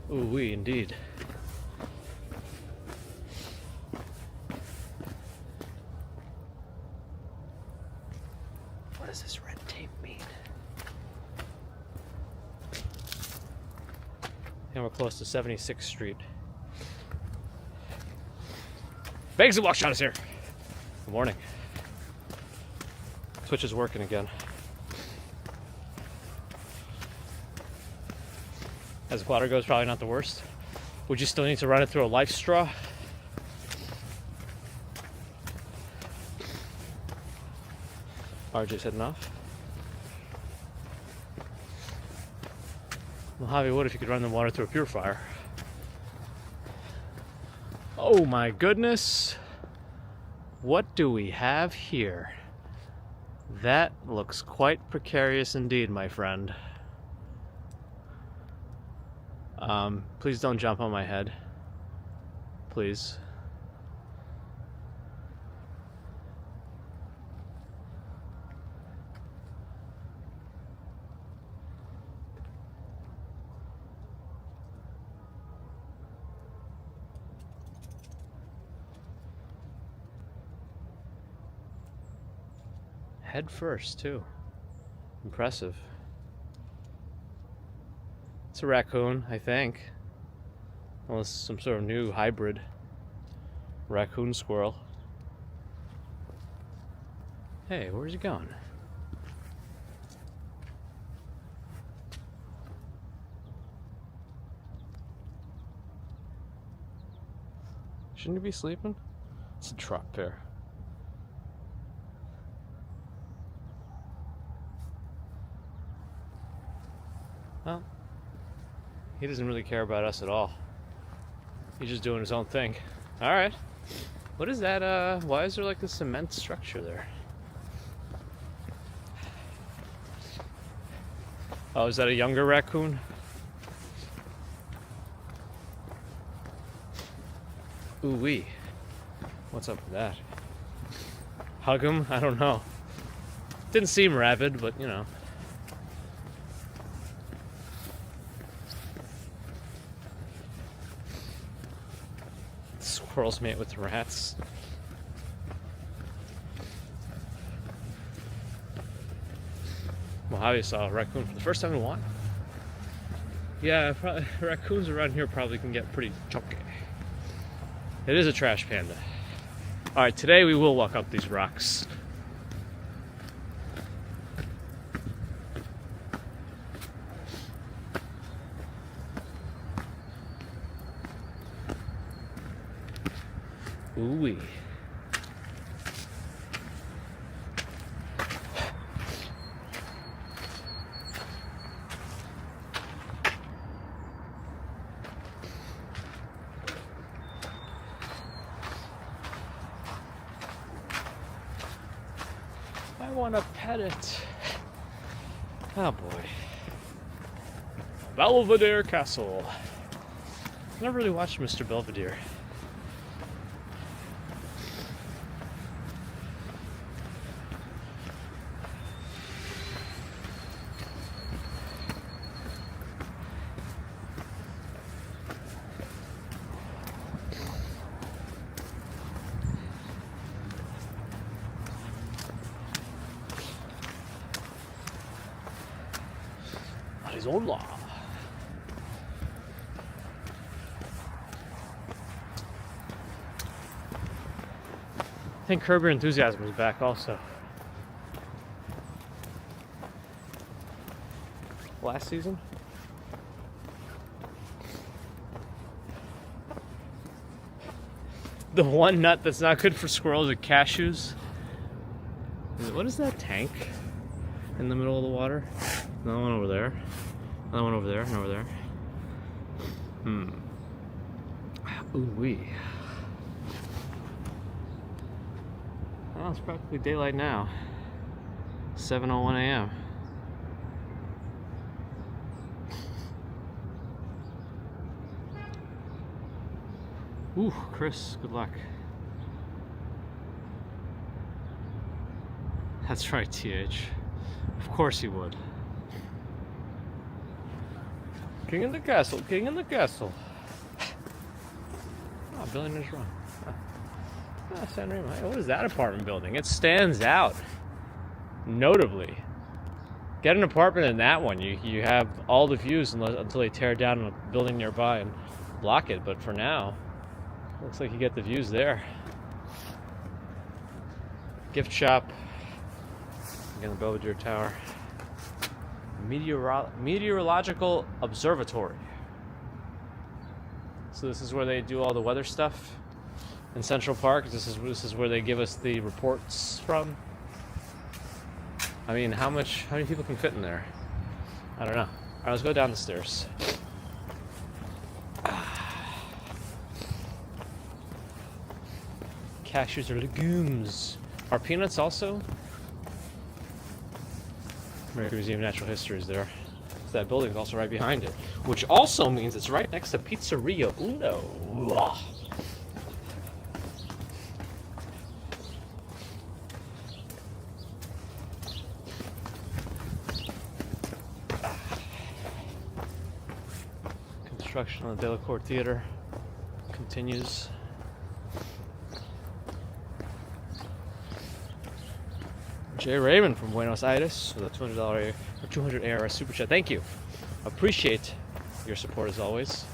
Ooh, we indeed. What does this red tape mean? And we're close to 76th Street. Bags and Walkshot is here. Good morning. Twitch is working again. As the water goes, probably not the worst. Would you still need to run it through a life straw? RJ's heading off. Mojave would if you could run the water through a purifier. Oh my goodness. What do we have here? That looks quite precarious indeed, my friend. Please don't jump on my head. Please. Head first, too. Impressive. It's a raccoon, I think. Unless some sort of new hybrid raccoon squirrel. Hey, where's he going? Shouldn't he be sleeping? It's a truck pair. Well, he doesn't really care about us at all. He's just doing his own thing. Alright. What is that? Why is there like a cement structure there? Oh, is that a younger raccoon? Ooh-wee. What's up with that? Hug him? I don't know. Didn't seem rabid, but you know. Squirrels mate with the rats. Mojave saw a raccoon for the first time in a while. Yeah, probably, raccoons around here probably can get pretty chunky. It is a trash panda. Alright, today we will walk up these rocks. Ooh-wee. want to pet it. Oh boy. Belvedere Castle. I never really watched Mr. Belvedere. Arizona. I think Curb Your Enthusiasm is back also. Last season? The one nut that's not good for squirrels is cashews. What is that tank in the middle of the water? Another one over there. Another one over there and over there. Ooh wee. Oh, it's practically daylight now. 7:01 a.m. Ooh, Chris, good luck. That's right, TH. Of course he would. King in the castle, king in the castle. Oh, Billionaire's Run. San Remo. Hey, what is that apartment building? It stands out notably. Get an apartment in that one. You have all the views until they tear down a building nearby and block it. But for now, looks like you get the views there. Gift shop. Again, the Belvedere Tower. Meteorological Observatory. So this is where they do all the weather stuff in Central Park. This is where they give us the reports from. I mean, how many people can fit in there? I don't know. All right, let's go down the stairs. Cashews are legumes. Are peanuts also? American Museum of Natural History is there. So that building is also right behind it, which also means it's right next to Pizzeria Uno. Construction on the Delacorte Theater continues. Jay Raymond from Buenos Aires with a $200 or 200 ARS super chat. Thank you. Appreciate your support as always.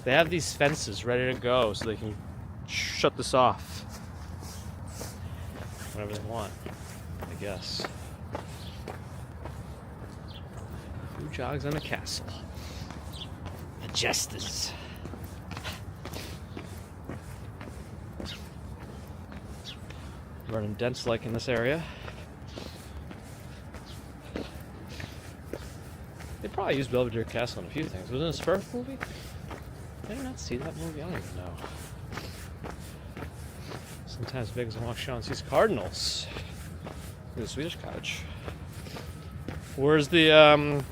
They have these fences ready to go so they can shut this off whenever they want, I guess. Who jogs on a castle? The jesters. Running dense like in this area. They probably used Belvedere Castle in a few things. Was it a Spurs movie? Did I not see that movie? I don't even know. Sometimes big as walk Sean sees Cardinals. The Swedish Cottage. Where's the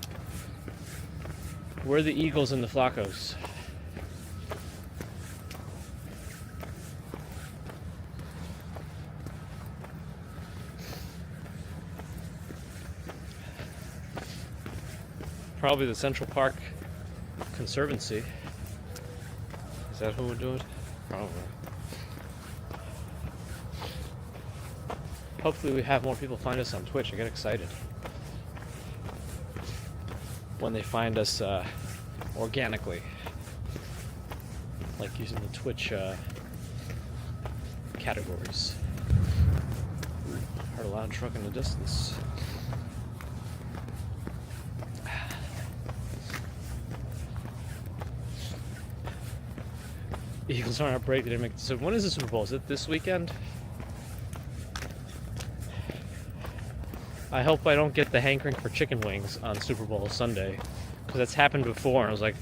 where are the Eagles and the Flacos? Probably the Central Park Conservancy. Is that who would do it? Probably. Hopefully we have more people find us on Twitch. I get excited when they find us organically, like using the Twitch categories. Heard a loud truck in the distance. Eagles aren't on break. They didn't make. So when is the Super Bowl? Is it this weekend? I hope I don't get the hankering for chicken wings on Super Bowl Sunday, because that's happened before. And I was like,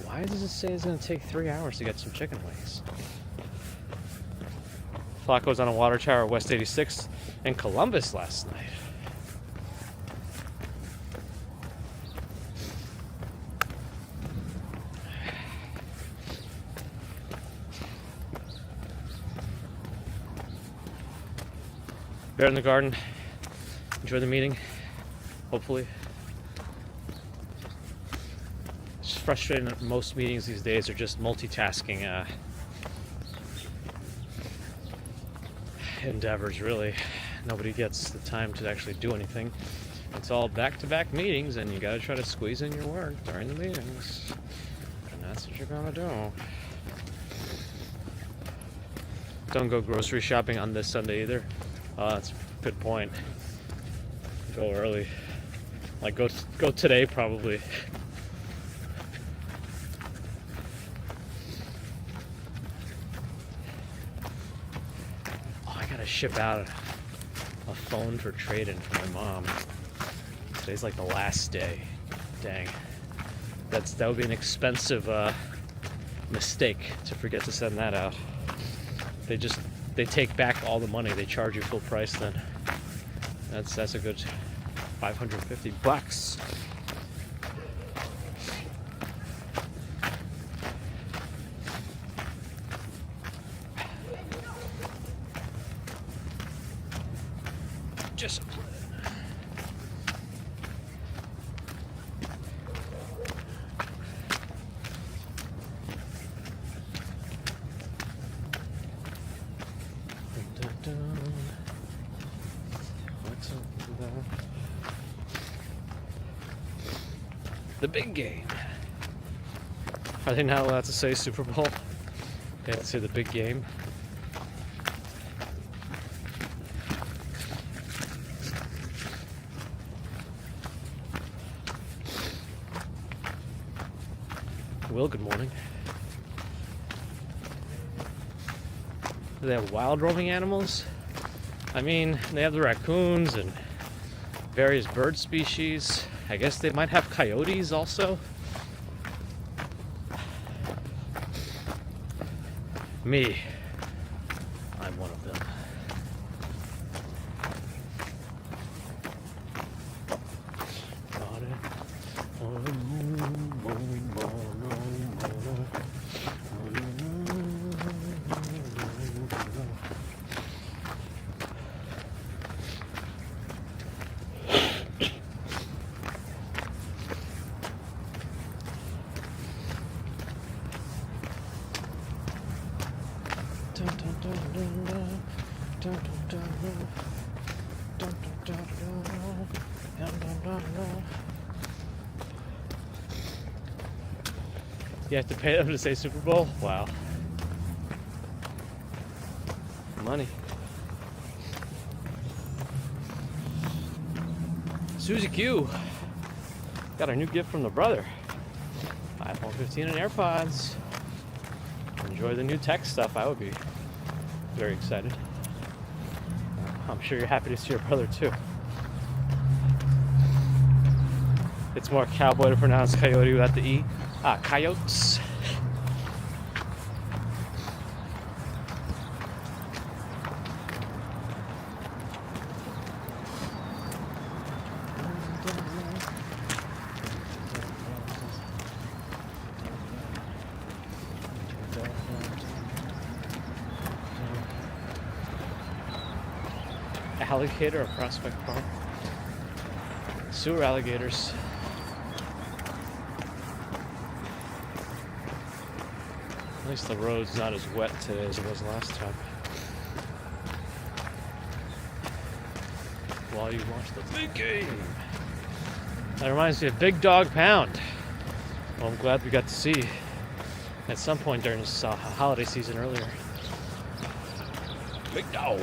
why does it say it's going to take 3 hours to get some chicken wings? Flacco's on a water tower at West 86th. in Columbus last night. Bear in the garden. Enjoy the meeting. Hopefully. It's frustrating that most meetings these days are just multitasking endeavors, really. Nobody gets the time to actually do anything. It's all back-to-back meetings, and you gotta try to squeeze in your work during the meetings. And that's what you're gonna do. Don't go grocery shopping on this Sunday either. That's a good point. Go early. Like go today probably. Oh, I gotta ship out a phone for trade-in for my mom. Today's like the last day. Dang. That would be an expensive mistake to forget to send that out. They take back all the money. They charge you full price then. That's a good $550. Discipline. The big game. Are they not allowed to say Super Bowl? They have to say the big game. Will, good morning. Do they have wild roaming animals? I mean, they have the raccoons and various bird species. I guess they might have coyotes also. Me, I'm one of them. You have to pay them to say Super Bowl? Wow. Money. Susie Q got a new gift from the brother. iPhone 15 and AirPods. Enjoy the new tech stuff. I would be very excited. I'm sure you're happy to see your brother too. It's more cowboy to pronounce coyote without the E. Coyotes. Alligator or Prospect Park? Sewer alligators. At least the road's not as wet today as it was last time. While you watch the big game. That reminds me of Big Dog Pound. Well, I'm glad we got to see at some point during this holiday season earlier. Big Dog.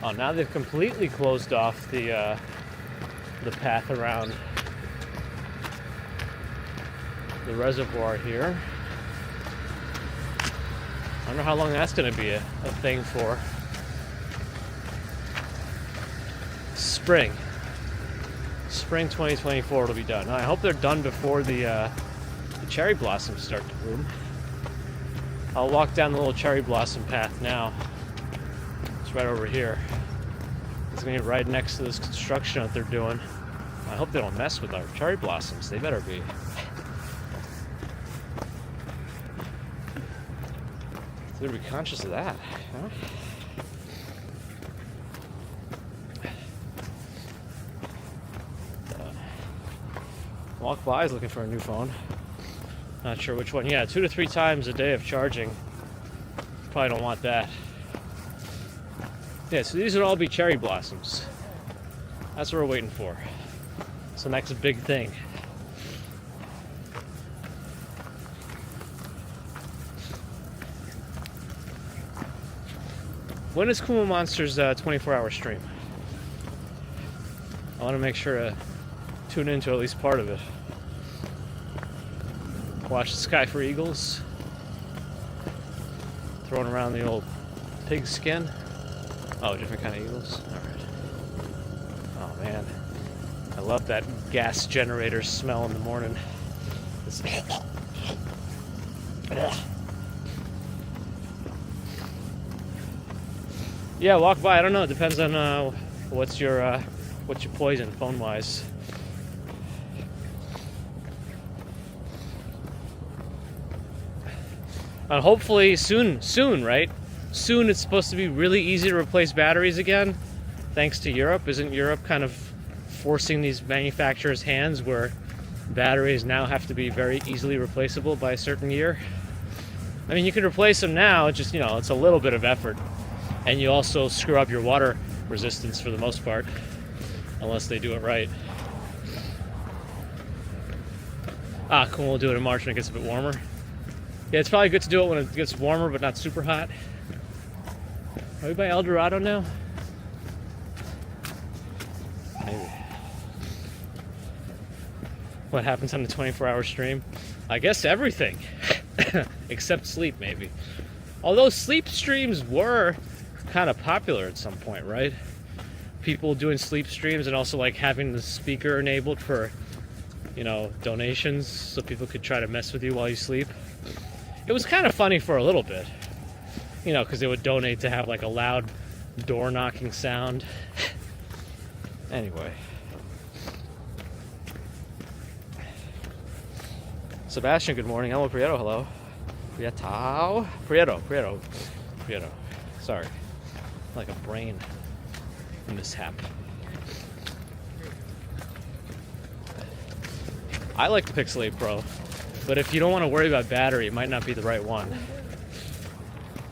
Oh, now they've completely closed off the path around the reservoir here. I don't know how long that's going to be a thing for. Spring 2024 it'll be done. I hope they're done before the cherry blossoms start to bloom. I'll walk down the little cherry blossom path now. It's right over here. It's gonna be right next to this construction that they're doing. I hope they don't mess with our cherry blossoms. They better be. They better be conscious of that, huh? Walk by is looking for a new phone. Not sure which one. Yeah, 2 to 3 times a day of charging. Probably don't want that. Yeah, so these would all be cherry blossoms. That's what we're waiting for. It's the next big thing. When is Kuma Monster's 24-hour stream? I want to make sure to tune into at least part of it. Watch the sky for eagles. Throwing around the old pig skin. Oh, different kind of eagles? Alright. Oh man. I love that gas generator smell in the morning. Yeah, walk by. I don't know. It depends on what's your poison phone-wise. And hopefully soon, right? Soon it's supposed to be really easy to replace batteries again, thanks to Europe. Isn't Europe kind of forcing these manufacturers' hands where batteries now have to be very easily replaceable by a certain year? I mean, you can replace them now, just, you know, it's a little bit of effort. And you also screw up your water resistance for the most part, unless they do it right. Ah, cool, we'll do it in March when it gets a bit warmer. Yeah, it's probably good to do it when it gets warmer, but not super hot. Are we by El Dorado now? Maybe. What happens on the 24-hour stream? I guess everything. Except sleep, maybe. Although sleep streams were kind of popular at some point, right? People doing sleep streams and also like having the speaker enabled for, you know, donations so people could try to mess with you while you sleep. It was kind of funny for a little bit, you know, because they would donate to have like a loud door knocking sound. Anyway. Sebastian, good morning. Hello, Prieto, hello. Prieto. Sorry. Like a brain mishap. I like the Pixel 8 Pro. But if you don't want to worry about battery, it might not be the right one.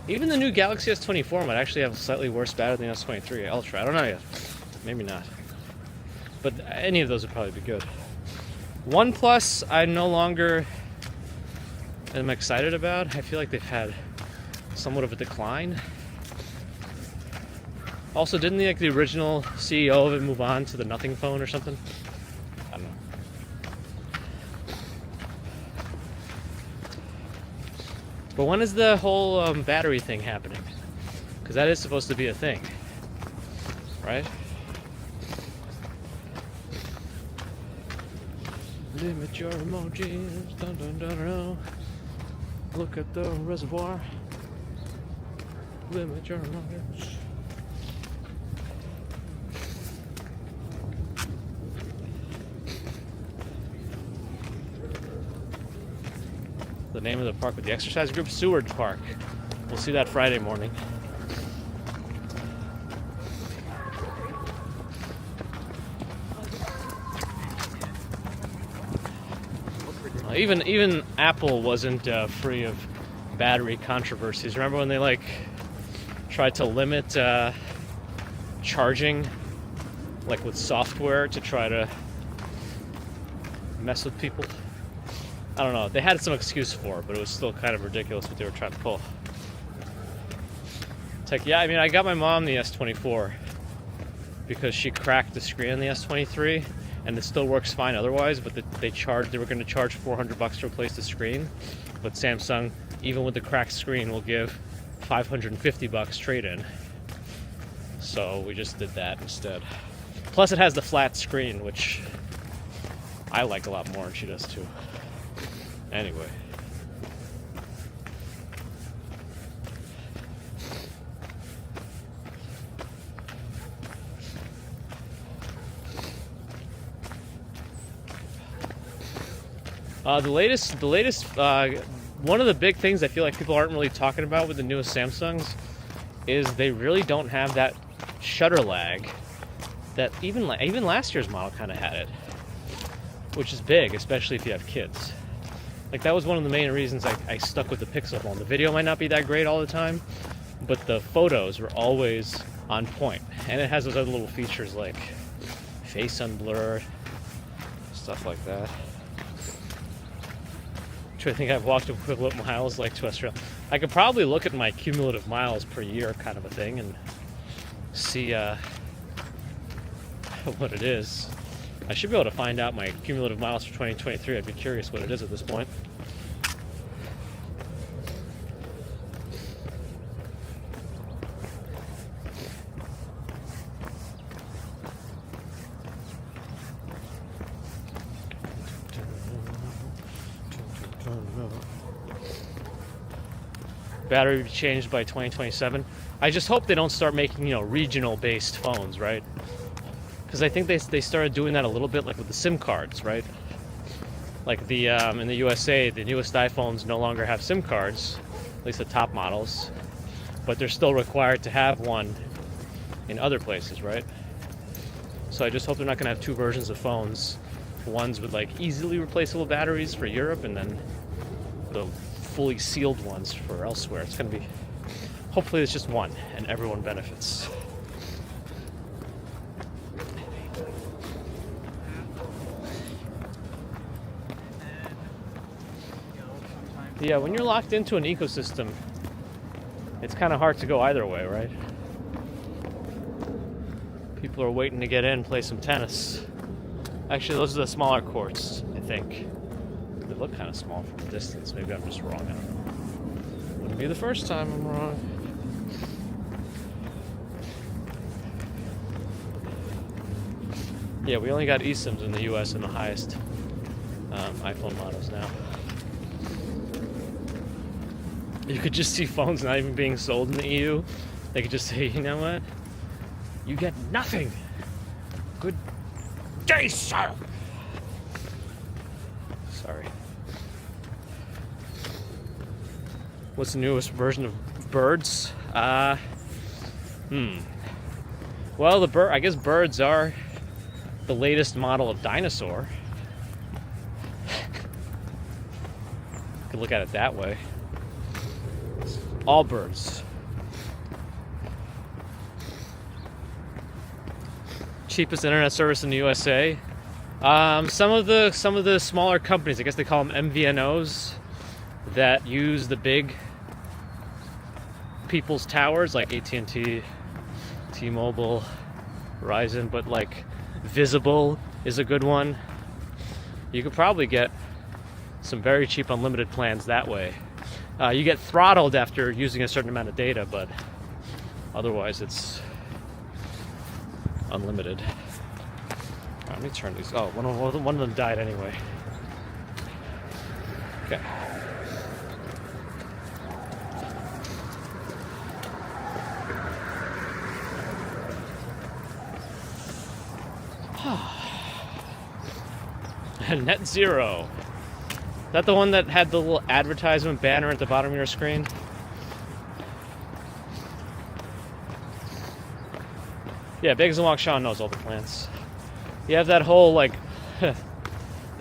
Even the new Galaxy S24 might actually have a slightly worse battery than the S23 Ultra. I don't know yet. Maybe not. But any of those would probably be good. OnePlus, I no longer am excited about. I feel like they've had somewhat of a decline. Also, didn't the original CEO of it move on to the Nothing phone or something? I don't know. But when is the whole battery thing happening? Because that is supposed to be a thing, right? Limit your emojis. Dun, dun, dun, dun. Look at the reservoir. Limit your emojis. The name of the park with the exercise group, Seward Park. We'll see that Friday morning. Even Apple wasn't free of battery controversies. Remember when they like tried to limit charging, like with software, to try to mess with people? I don't know. They had some excuse for it, but it was still kind of ridiculous what they were trying to pull. It's like, yeah, I mean, I got my mom the S24 because she cracked the screen on the S23, and it still works fine otherwise, but they were going to charge $400 to replace the screen. But Samsung, even with the cracked screen, will give $550 trade-in. So we just did that instead. Plus it has the flat screen, which I like a lot more, and she does too. Anyway. The latest. One of the big things I feel like people aren't really talking about with the newest Samsungs is they really don't have that shutter lag that even last year's model kind of had it, which is big, especially if you have kids. Like, that was one of the main reasons I stuck with the Pixel phone. The video might not be that great all the time, but the photos were always on point. And it has those other little features like face unblurred, stuff like that. I think I've walked equivalent miles like to Australia. I could probably look at my cumulative miles per year kind of a thing and see what it is. I should be able to find out my cumulative miles for 2023. I'd be curious what it is at this point. Battery be changed by 2027. I just hope they don't start making, regional based phones, right? Because I think they started doing that a little bit, like with the SIM cards, right? Like the in the USA, the newest iPhones no longer have SIM cards, at least the top models, but they're still required to have one in other places, right? So I just hope they're not going to have two versions of phones, ones with like easily replaceable batteries for Europe, and then the fully sealed ones for elsewhere. It's going to be, hopefully it's just one and everyone benefits. Yeah, when you're locked into an ecosystem, it's kind of hard to go either way, right? People are waiting to get in, play some tennis. Actually, those are the smaller courts, I think. They look kind of small from a distance. Maybe I'm just wrong. I don't know. Wouldn't be the first time I'm wrong. Yeah, we only got eSIMs in the US in the highest iPhone models now. You could just see phones not even being sold in the EU. They could just say, you know what? You get nothing. Good day, sir. Sorry. What's the newest version of birds? Well, I guess birds are the latest model of dinosaur. You could look at it that way. All birds. Cheapest internet service in the USA. Some of the smaller companies, I guess they call them MVNOs, that use the big people's towers like AT&T, T-Mobile, Verizon, but like Visible is a good one. You could probably get some very cheap unlimited plans that way. You get throttled after using a certain amount of data, but otherwise it's unlimited. All right, let me turn these. Oh, one of them died anyway. Okay. Net zero. Is that the one that had the little advertisement banner at the bottom of your screen? Yeah, Biggs and Waukesha knows all the plans. You have that whole, like,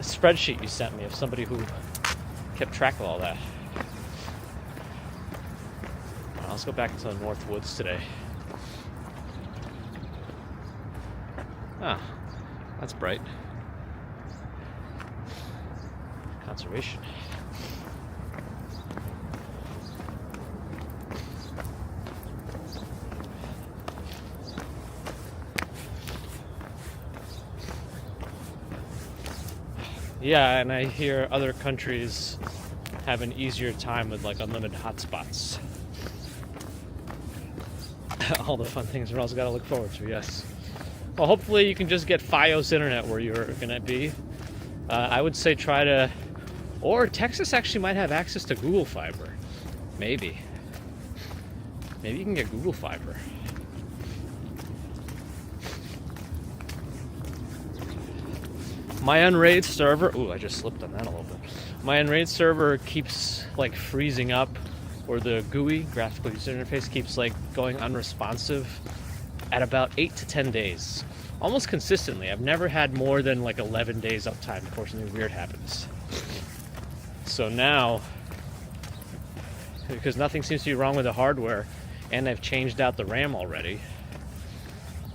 spreadsheet you sent me of somebody who kept track of all that. All right, let's go back into the Northwoods today. Ah, that's bright. Conservation. Yeah, and I hear other countries have an easier time with like unlimited hotspots. All the fun things we're also got to look forward to, yes. Well, hopefully you can just get Fios internet where you're going to be. I would say try to... Or Texas actually might have access to Google Fiber. Maybe. Maybe you can get Google Fiber. My Unraid server, ooh, I just slipped on that a little bit. My Unraid server keeps like freezing up, or the GUI, graphical user interface, keeps like going unresponsive at about 8 to 10 days. Almost consistently. I've never had more than like 11 days uptime before something weird happens. So now, because nothing seems to be wrong with the hardware, and I've changed out the RAM already,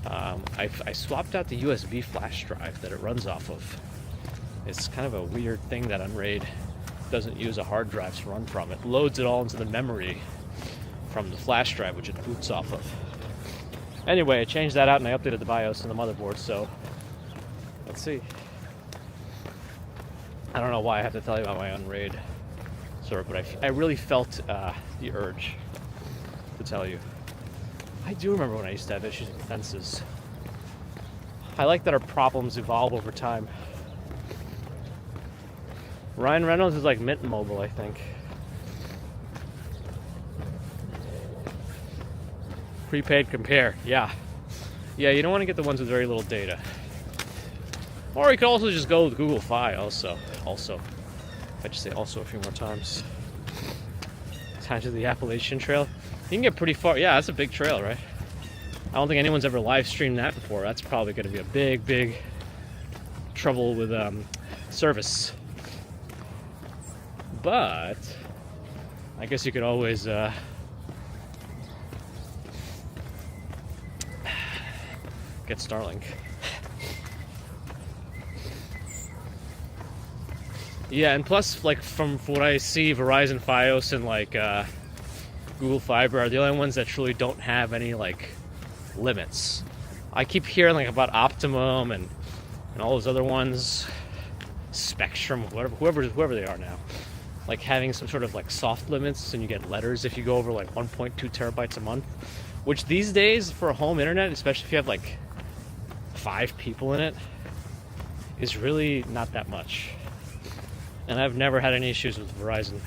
I swapped out the USB flash drive that it runs off of. It's kind of a weird thing that Unraid doesn't use a hard drive to run from. It loads it all into the memory from the flash drive, which it boots off of. Anyway, I changed that out and I updated the BIOS and the motherboard, so let's see. I don't know why I have to tell you about my Unraid server, but I really felt the urge to tell you. I do remember when I used to have issues with fences. I like that our problems evolve over time. Ryan Reynolds is like Mint Mobile, I think. Prepaid compare, yeah. Yeah, you don't want to get the ones with very little data. Or you could also just go with Google Fi also. I just say also a few more times. Time to the Appalachian Trail. You can get pretty far. Yeah, that's a big trail, right? I don't think anyone's ever live streamed that before. That's probably going to be a big trouble with service. But I guess you could always get Starlink. Yeah, and plus, like from what I see, Verizon Fios and like Google Fiber are the only ones that truly don't have any like limits. I keep hearing like about Optimum and all those other ones, Spectrum, whoever they are now, like having some sort of like soft limits, and you get letters if you go over like 1.2 terabytes a month, which these days for a home internet, especially if you have like 5 people in it, is really not that much. And I've never had any issues with Verizon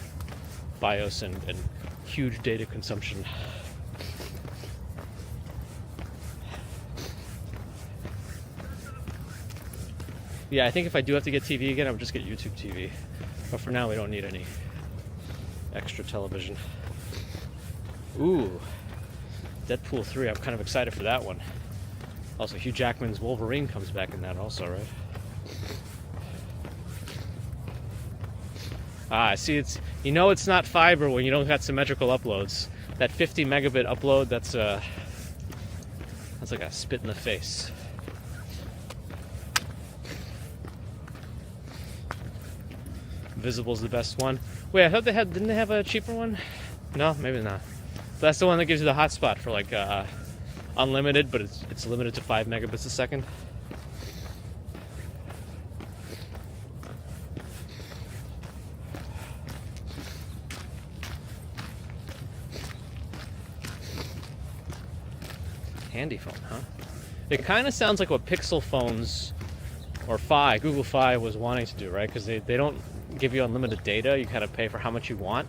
BIOS and huge data consumption. Yeah, I think if I do have to get TV again, I would just get YouTube TV. But for now, we don't need any extra television. Ooh, Deadpool 3. I'm kind of excited for that one. Also, Hugh Jackman's Wolverine comes back in that also, right? See, it's it's not fiber when you don't have symmetrical uploads. That 50 megabit upload, that's like a spit in the face. Visible's the best one. Wait, I thought didn't they have a cheaper one? No, maybe not. That's the one that gives you the hotspot for like unlimited, but it's limited to 5 megabits a second. Handy phone, huh? It kind of sounds like what Pixel phones or Google Fi was wanting to do, right? Because they don't give you unlimited data. You kind of pay for how much you want,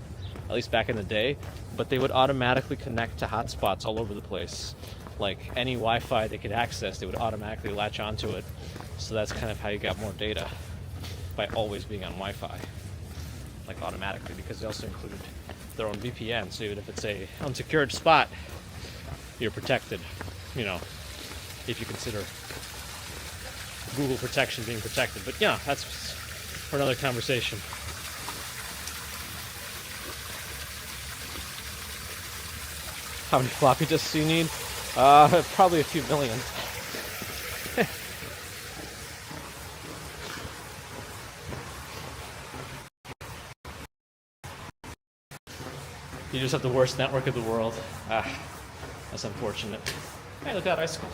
at least back in the day. But they would automatically connect to hotspots all over the place. Like any Wi-Fi they could access, they would automatically latch onto it. So that's kind of how you got more data, by always being on Wi-Fi, like automatically, because they also included their own VPN. So even if it's a unsecured spot, you're protected, if you consider Google protection being protected. But yeah, that's for another conversation. How many floppy disks do you need? Probably a few million. You just have the worst network of the world. That's unfortunate. Hey, look at that icicle.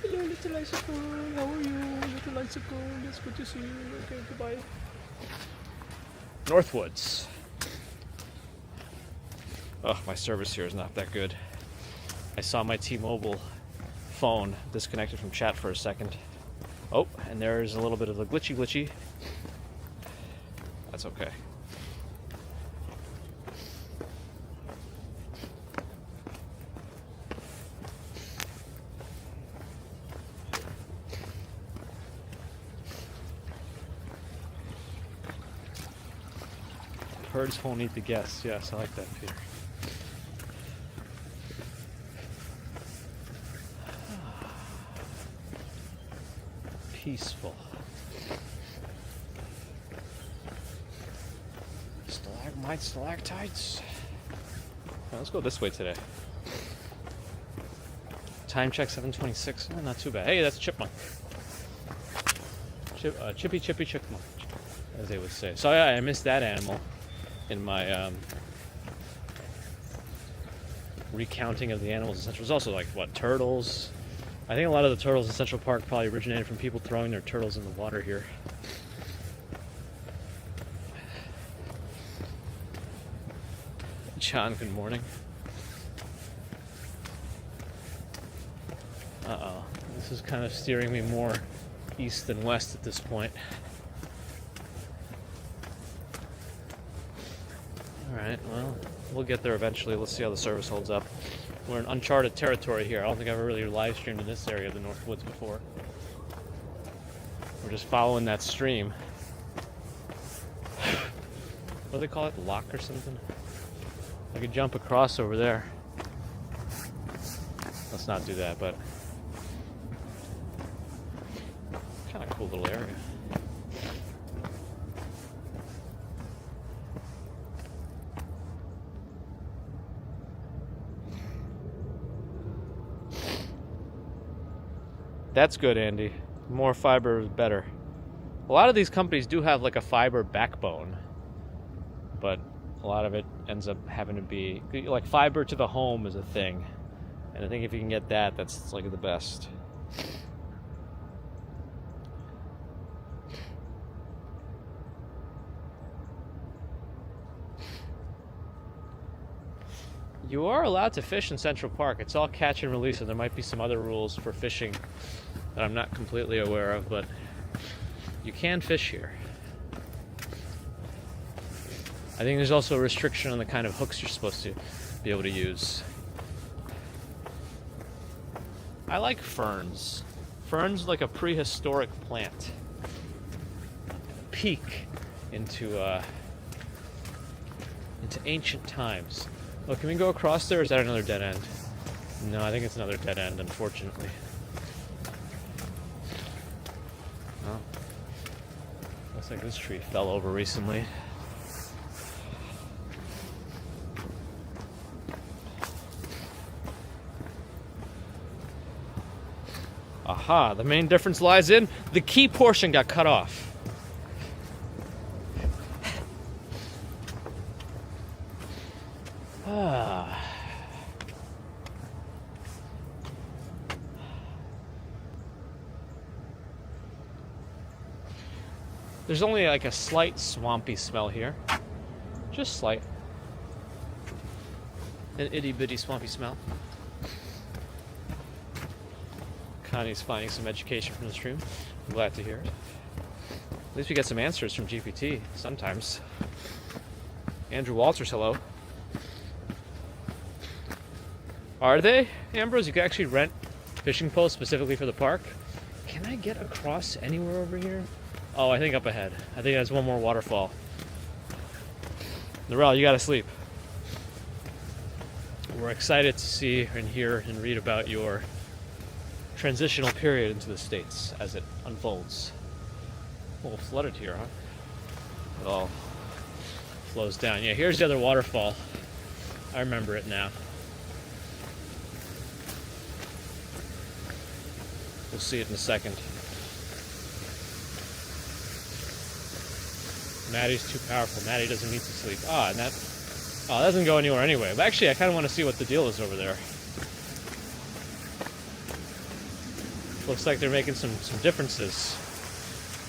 Hello, little icicle. How are you, little icicle? It's good to see you. Okay, goodbye. Northwoods. Oh, my service here is not that good. I saw my T-Mobile phone disconnected from chat for a second. Oh, and there's a little bit of a glitchy. That's okay. Herds won't eat the guests. Yes, I like that, Peter. Peaceful. Stalagmites, stalactites. Right, let's go this way today. Time check 7:26. Oh, not too bad. Hey, that's chipmunk. Chippy chipmunk, as they would say. So yeah, I missed that animal in my recounting of the animals in Central. There's also like what, turtles. I think a lot of the turtles in Central Park probably originated from people throwing their turtles in the water here. John, good morning. Uh-oh. This is kind of steering me more east than west at this point. Alright, well, we'll get there eventually. Let's see how the service holds up. We're in uncharted territory here. I don't think I've ever really live streamed in this area of the Northwoods before. We're just following that stream. What do they call it? Lock or something? I could jump across over there. Let's not do that, but kind of cool little area. That's good, Andy. More fiber is better. A lot of these companies do have like a fiber backbone, but a lot of it ends up having to be like fiber to the home is a thing, and I think if you can get that, that's like the best. You are allowed to fish in Central Park. It's all catch and release, and there might be some other rules for fishing that I'm not completely aware of, but you can fish here. I think there's also a restriction on the kind of hooks you're supposed to be able to use. I like ferns. Ferns are like a prehistoric plant. Peek into ancient times. Oh, can we go across there, or is that another dead end? No, I think it's another dead end, unfortunately. Oh. Looks like this tree fell over recently. Aha, the main difference lies in the key portion got cut off. There's only like a slight swampy smell here. Just slight. An itty-bitty swampy smell. Connie's finding some education from the stream. I'm glad to hear it. At least we get some answers from GPT sometimes. Andrew Walters, hello. Are they, Ambrose? You can actually rent fishing poles specifically for the park? Can I get across anywhere over here? Oh, I think up ahead. I think there's one more waterfall. Narelle, you gotta sleep. We're excited to see and hear and read about your transitional period into the States as it unfolds. A little flooded here, huh? It all flows down. Yeah, here's the other waterfall. I remember it now. We'll see it in a second. Maddie's too powerful. Maddie doesn't need to sleep. And that doesn't go anywhere anyway. But actually, I kind of want to see what the deal is over there. Looks like they're making some differences.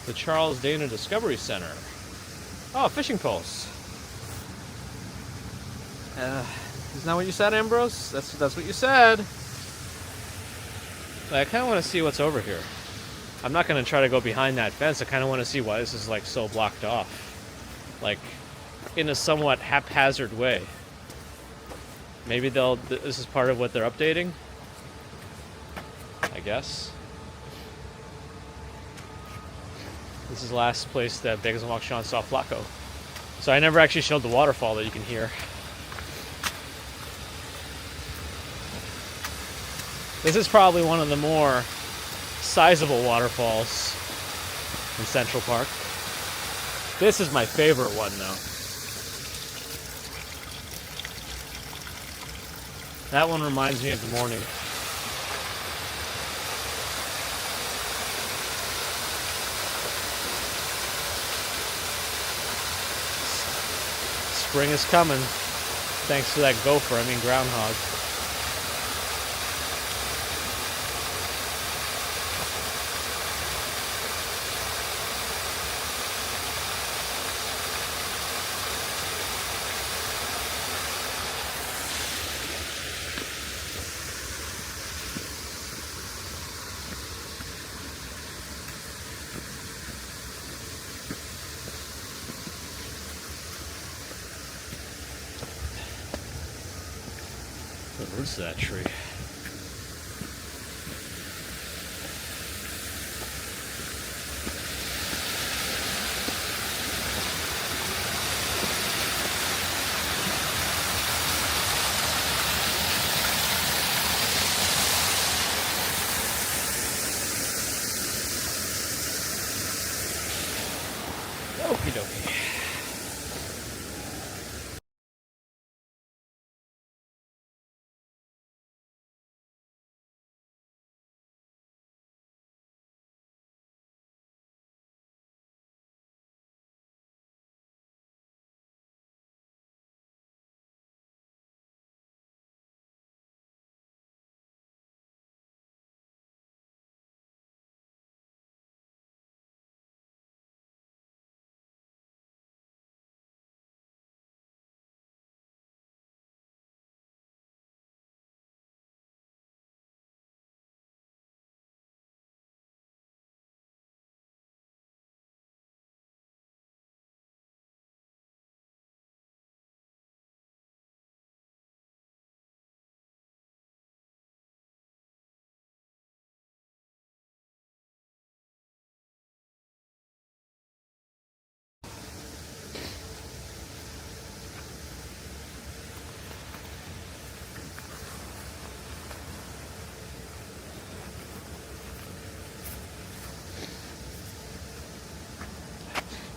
The Charles Dana Discovery Center. Oh, fishing poles. Isn't that what you said, Ambrose? That's what you said. But I kind of want to see what's over here. I'm not going to try to go behind that fence. I kind of want to see why this is like so blocked off. Like, in a somewhat haphazard way. Maybe this is part of what they're updating. I guess. This is the last place that Bagels and Walk Sean saw Flacco. So I never actually showed the waterfall that you can hear. This is probably one of the more sizable waterfalls in Central Park. This is my favorite one though. That one reminds me of the morning. Spring is coming, thanks to that gopher, groundhog. The roots of that tree. Okie dokie.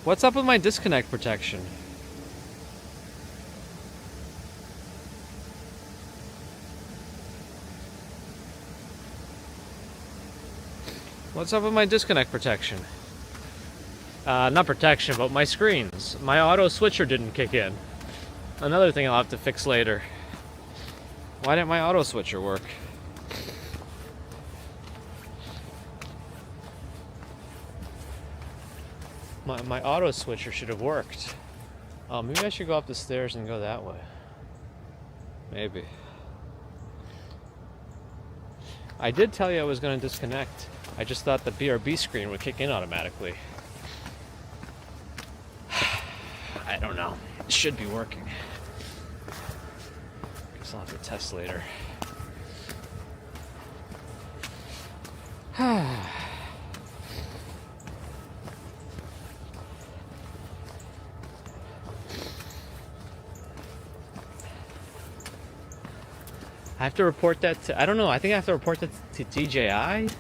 What's up with my disconnect protection? What's up with my disconnect protection? Not protection, but my screens. My auto switcher didn't kick in. Another thing I'll have to fix later. Why didn't my auto switcher work? My auto switcher should have worked. Oh, maybe I should go up the stairs and go that way. Maybe. I did tell you I was going to disconnect. I just thought the BRB screen would kick in automatically. I don't know. It should be working. Guess I'll have to test later. I have to report that to, I don't know, I think I have to report that to DJI?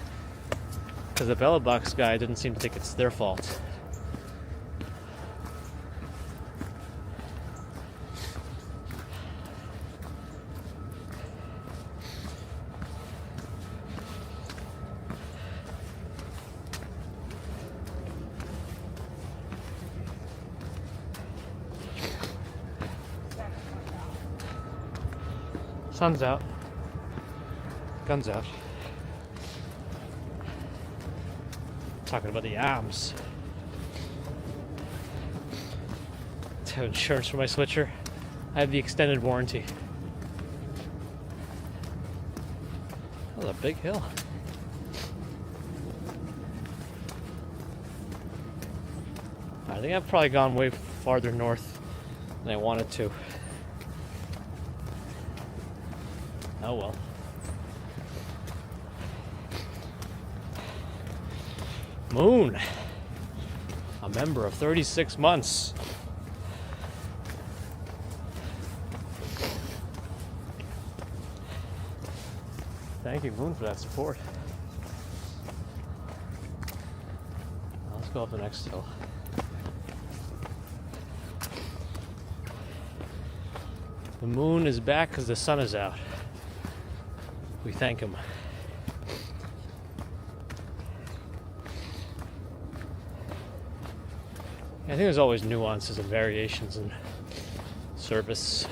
Because the Bella Box guy didn't seem to think it's their fault. Sun's out. Guns out. Talking about the arms. To have insurance for my switcher. I have the extended warranty. That was a big hill. I think I've probably gone way farther north than I wanted to. Oh well. Moon. A member of 36 months. Thank you, Moon, for that support. Now let's go up the next hill. The moon is back because the sun is out. We thank him. I think there's always nuances and variations in service.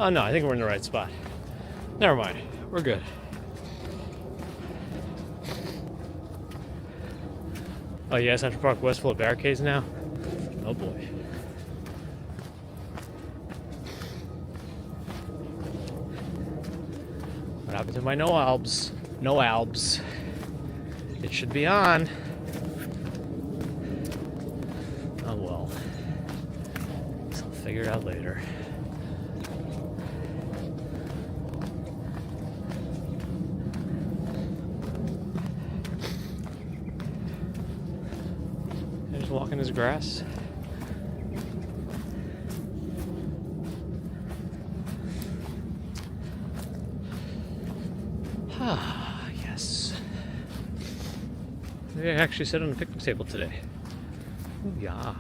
Oh no, I think we're in the right spot. Never mind, we're good. Oh yeah, Central Park West full of barricades now? Oh boy. What happened to my no albs? No albs. It should be on. Oh well. Guess I'll figure it out later. I'm just walking this grass. Ah, yes. Maybe I actually sit on a picnic table today. Oh, yeah.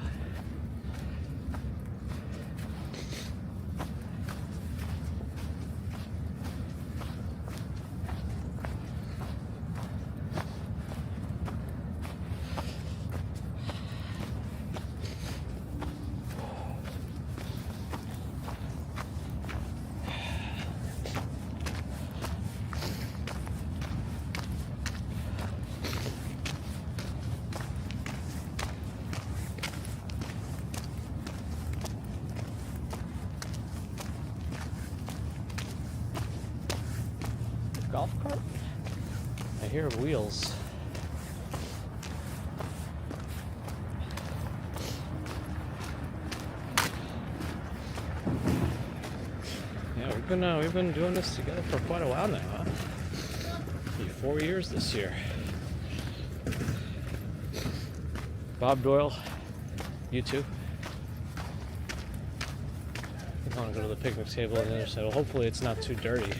Golf cart? I hear wheels. Yeah, we've been doing this together for quite a while now, huh? Maybe 4 years this year. Bob Doyle, you too. I want to go to the picnic table on the other side. Well, hopefully it's not too dirty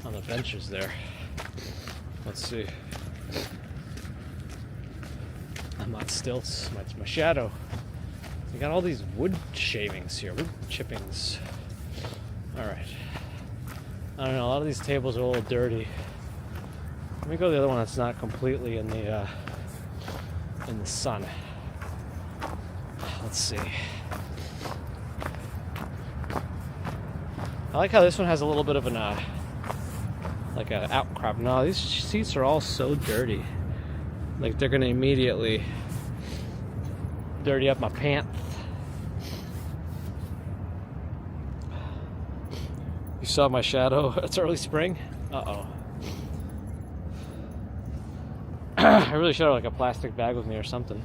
on the benches there. Let's see. I'm on stilts. My shadow. We got all these wood shavings here, wood chippings. All right. I don't know. A lot of these tables are a little dirty. Let me go to the other one that's not completely in the sun. Let's see. I like how this one has a little bit of an like an outcrop. No, these seats are all so dirty. Like they're gonna immediately dirty up my pants. You saw my shadow. It's early spring. Uh-oh. I really should have like a plastic bag with me or something.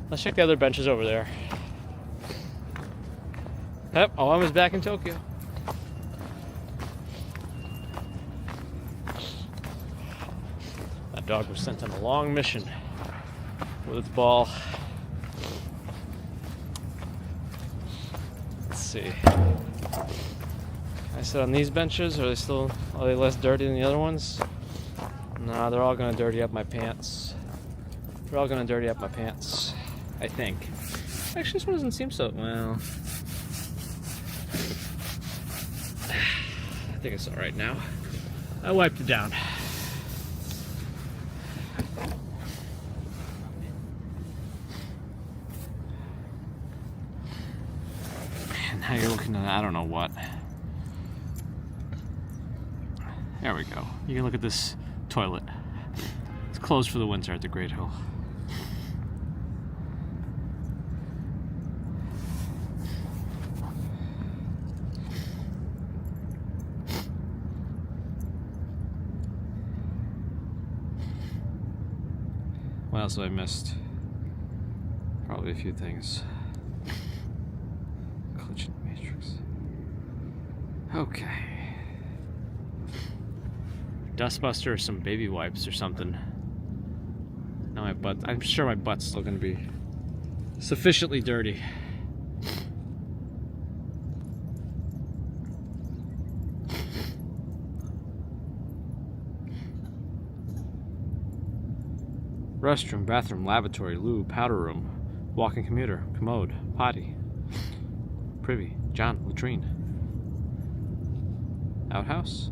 Let's check the other benches over there. Yep, OM is back in Tokyo. That dog was sent on a long mission with its ball. Let's see. Can I sit on these benches? Are they less dirty than the other ones? No, they're all gonna dirty up my pants. They're all gonna dirty up my pants, I think. Actually, this one doesn't seem so well. I think it's all right now. I wiped it down. And now you're looking at I don't know what. There we go. You can look at this toilet. It's closed for the winter at the Great Hill. What else have I missed? Probably a few things. Clutching matrix. Okay. Dustbuster or some baby wipes or something. Now my butt. I'm sure my butt's still gonna be sufficiently dirty. Restroom, bathroom, lavatory, loo, powder room, walk-in commuter, commode, potty, privy, John, latrine, outhouse.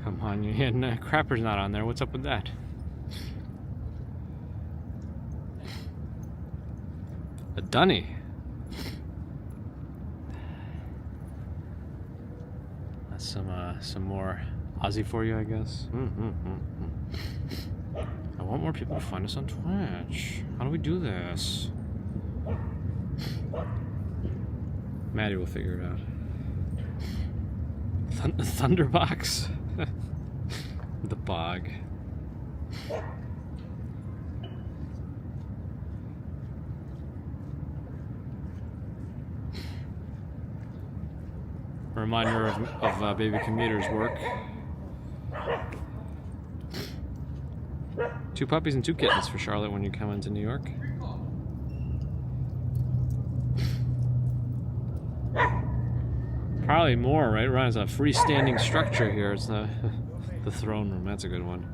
Come on, and crapper's not on there. What's up with that? A dunny. That's some more Aussie for you, I guess. I want more people to find us on Twitch. How do we do this? Maddie will figure it out. Thunderbox. The bog. A reminder of Baby Commuter's work. 2 puppies and 2 kittens for Charlotte when you come into New York. Probably more, right? Runs a freestanding structure here. It's the throne room. That's a good one.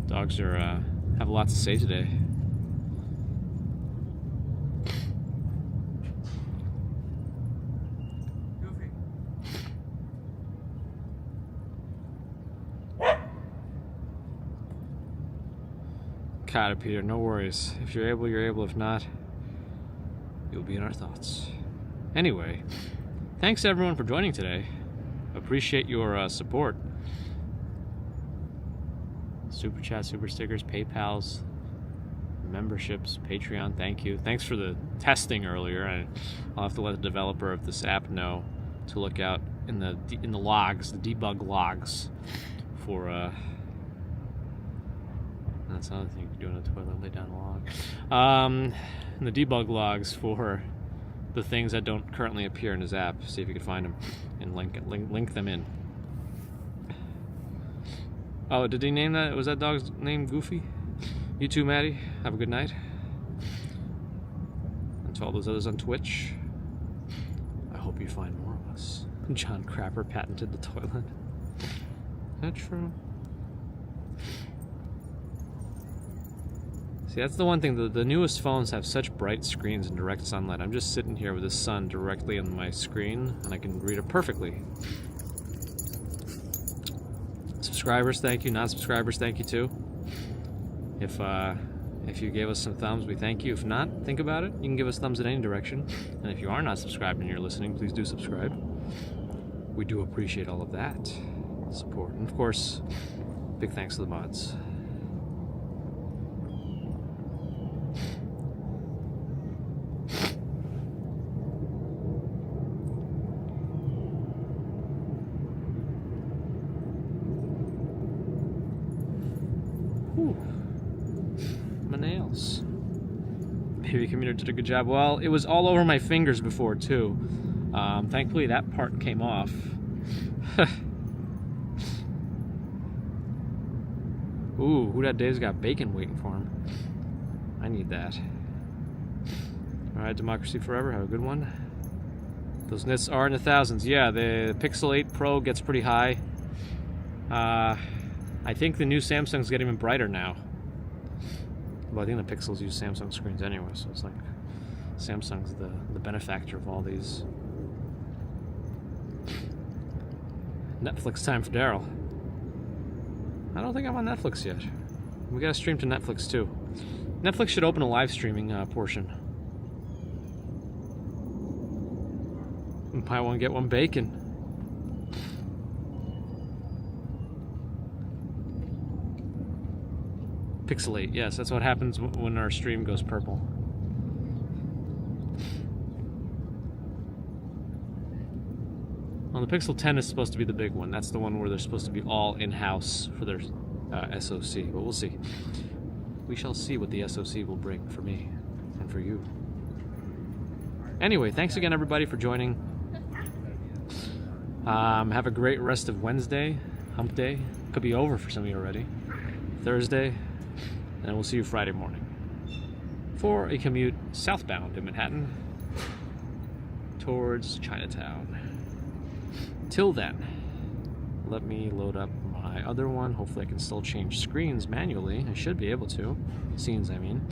Dogs are have a lot to say today. Got it, Peter. No worries. If you're able, you're able. If not, you'll be in our thoughts. Anyway, thanks everyone for joining today. Appreciate your support. Super chat, super stickers, PayPals, memberships, Patreon. Thank you. Thanks for the testing earlier. I'll have to let the developer of this app know to look out in the logs, the debug logs, for that's another thing you can do in a toilet, lay down a log. In the debug logs for the things that don't currently appear in his app. See if you can find them and link them in. Oh, did he name that? Was that dog's name Goofy? You too, Maddie. Have a good night. And to all those others on Twitch, I hope you find more of us. John Crapper patented the toilet. Is that true? See, that's the one thing. The newest phones have such bright screens and direct sunlight. I'm just sitting here with the sun directly on my screen, and I can read it perfectly. Subscribers, thank you. Non-subscribers, thank you too. If you gave us some thumbs, we thank you. If not, think about it. You can give us thumbs in any direction. And if you are not subscribed and you're listening, please do subscribe. We do appreciate all of that support. And of course, big thanks to the mods. My nails. Baby Commuter did a good job. Well, it was all over my fingers before too. Thankfully that part came off. Ooh, who that Dave's got bacon waiting for him. I need that. Alright, Democracy Forever, have a good one. Those nits are in the thousands. Yeah, the Pixel 8 Pro gets pretty high. I think the new Samsung's get even brighter now. Well, I think the Pixels use Samsung screens anyway, so it's like Samsung's the benefactor of all these. Netflix time for Daryl. I don't think I'm on Netflix yet. We gotta stream to Netflix too. Netflix should open a live streaming portion. Buy one, get one bacon. Pixelate, yes, that's what happens when our stream goes purple. Well, the Pixel 10 is supposed to be the big one. That's the one where they're supposed to be all in-house for their SoC, but we'll see. We shall see what the SoC will bring for me and for you. Anyway, thanks again, everybody, for joining. Have a great rest of Wednesday. Hump day could be over for some of you already. Thursday, and then we'll see you Friday morning for a commute southbound in Manhattan towards Chinatown. Till then, let me load up my other one. Hopefully I can still change screens manually. I should be able to. Scenes, I mean.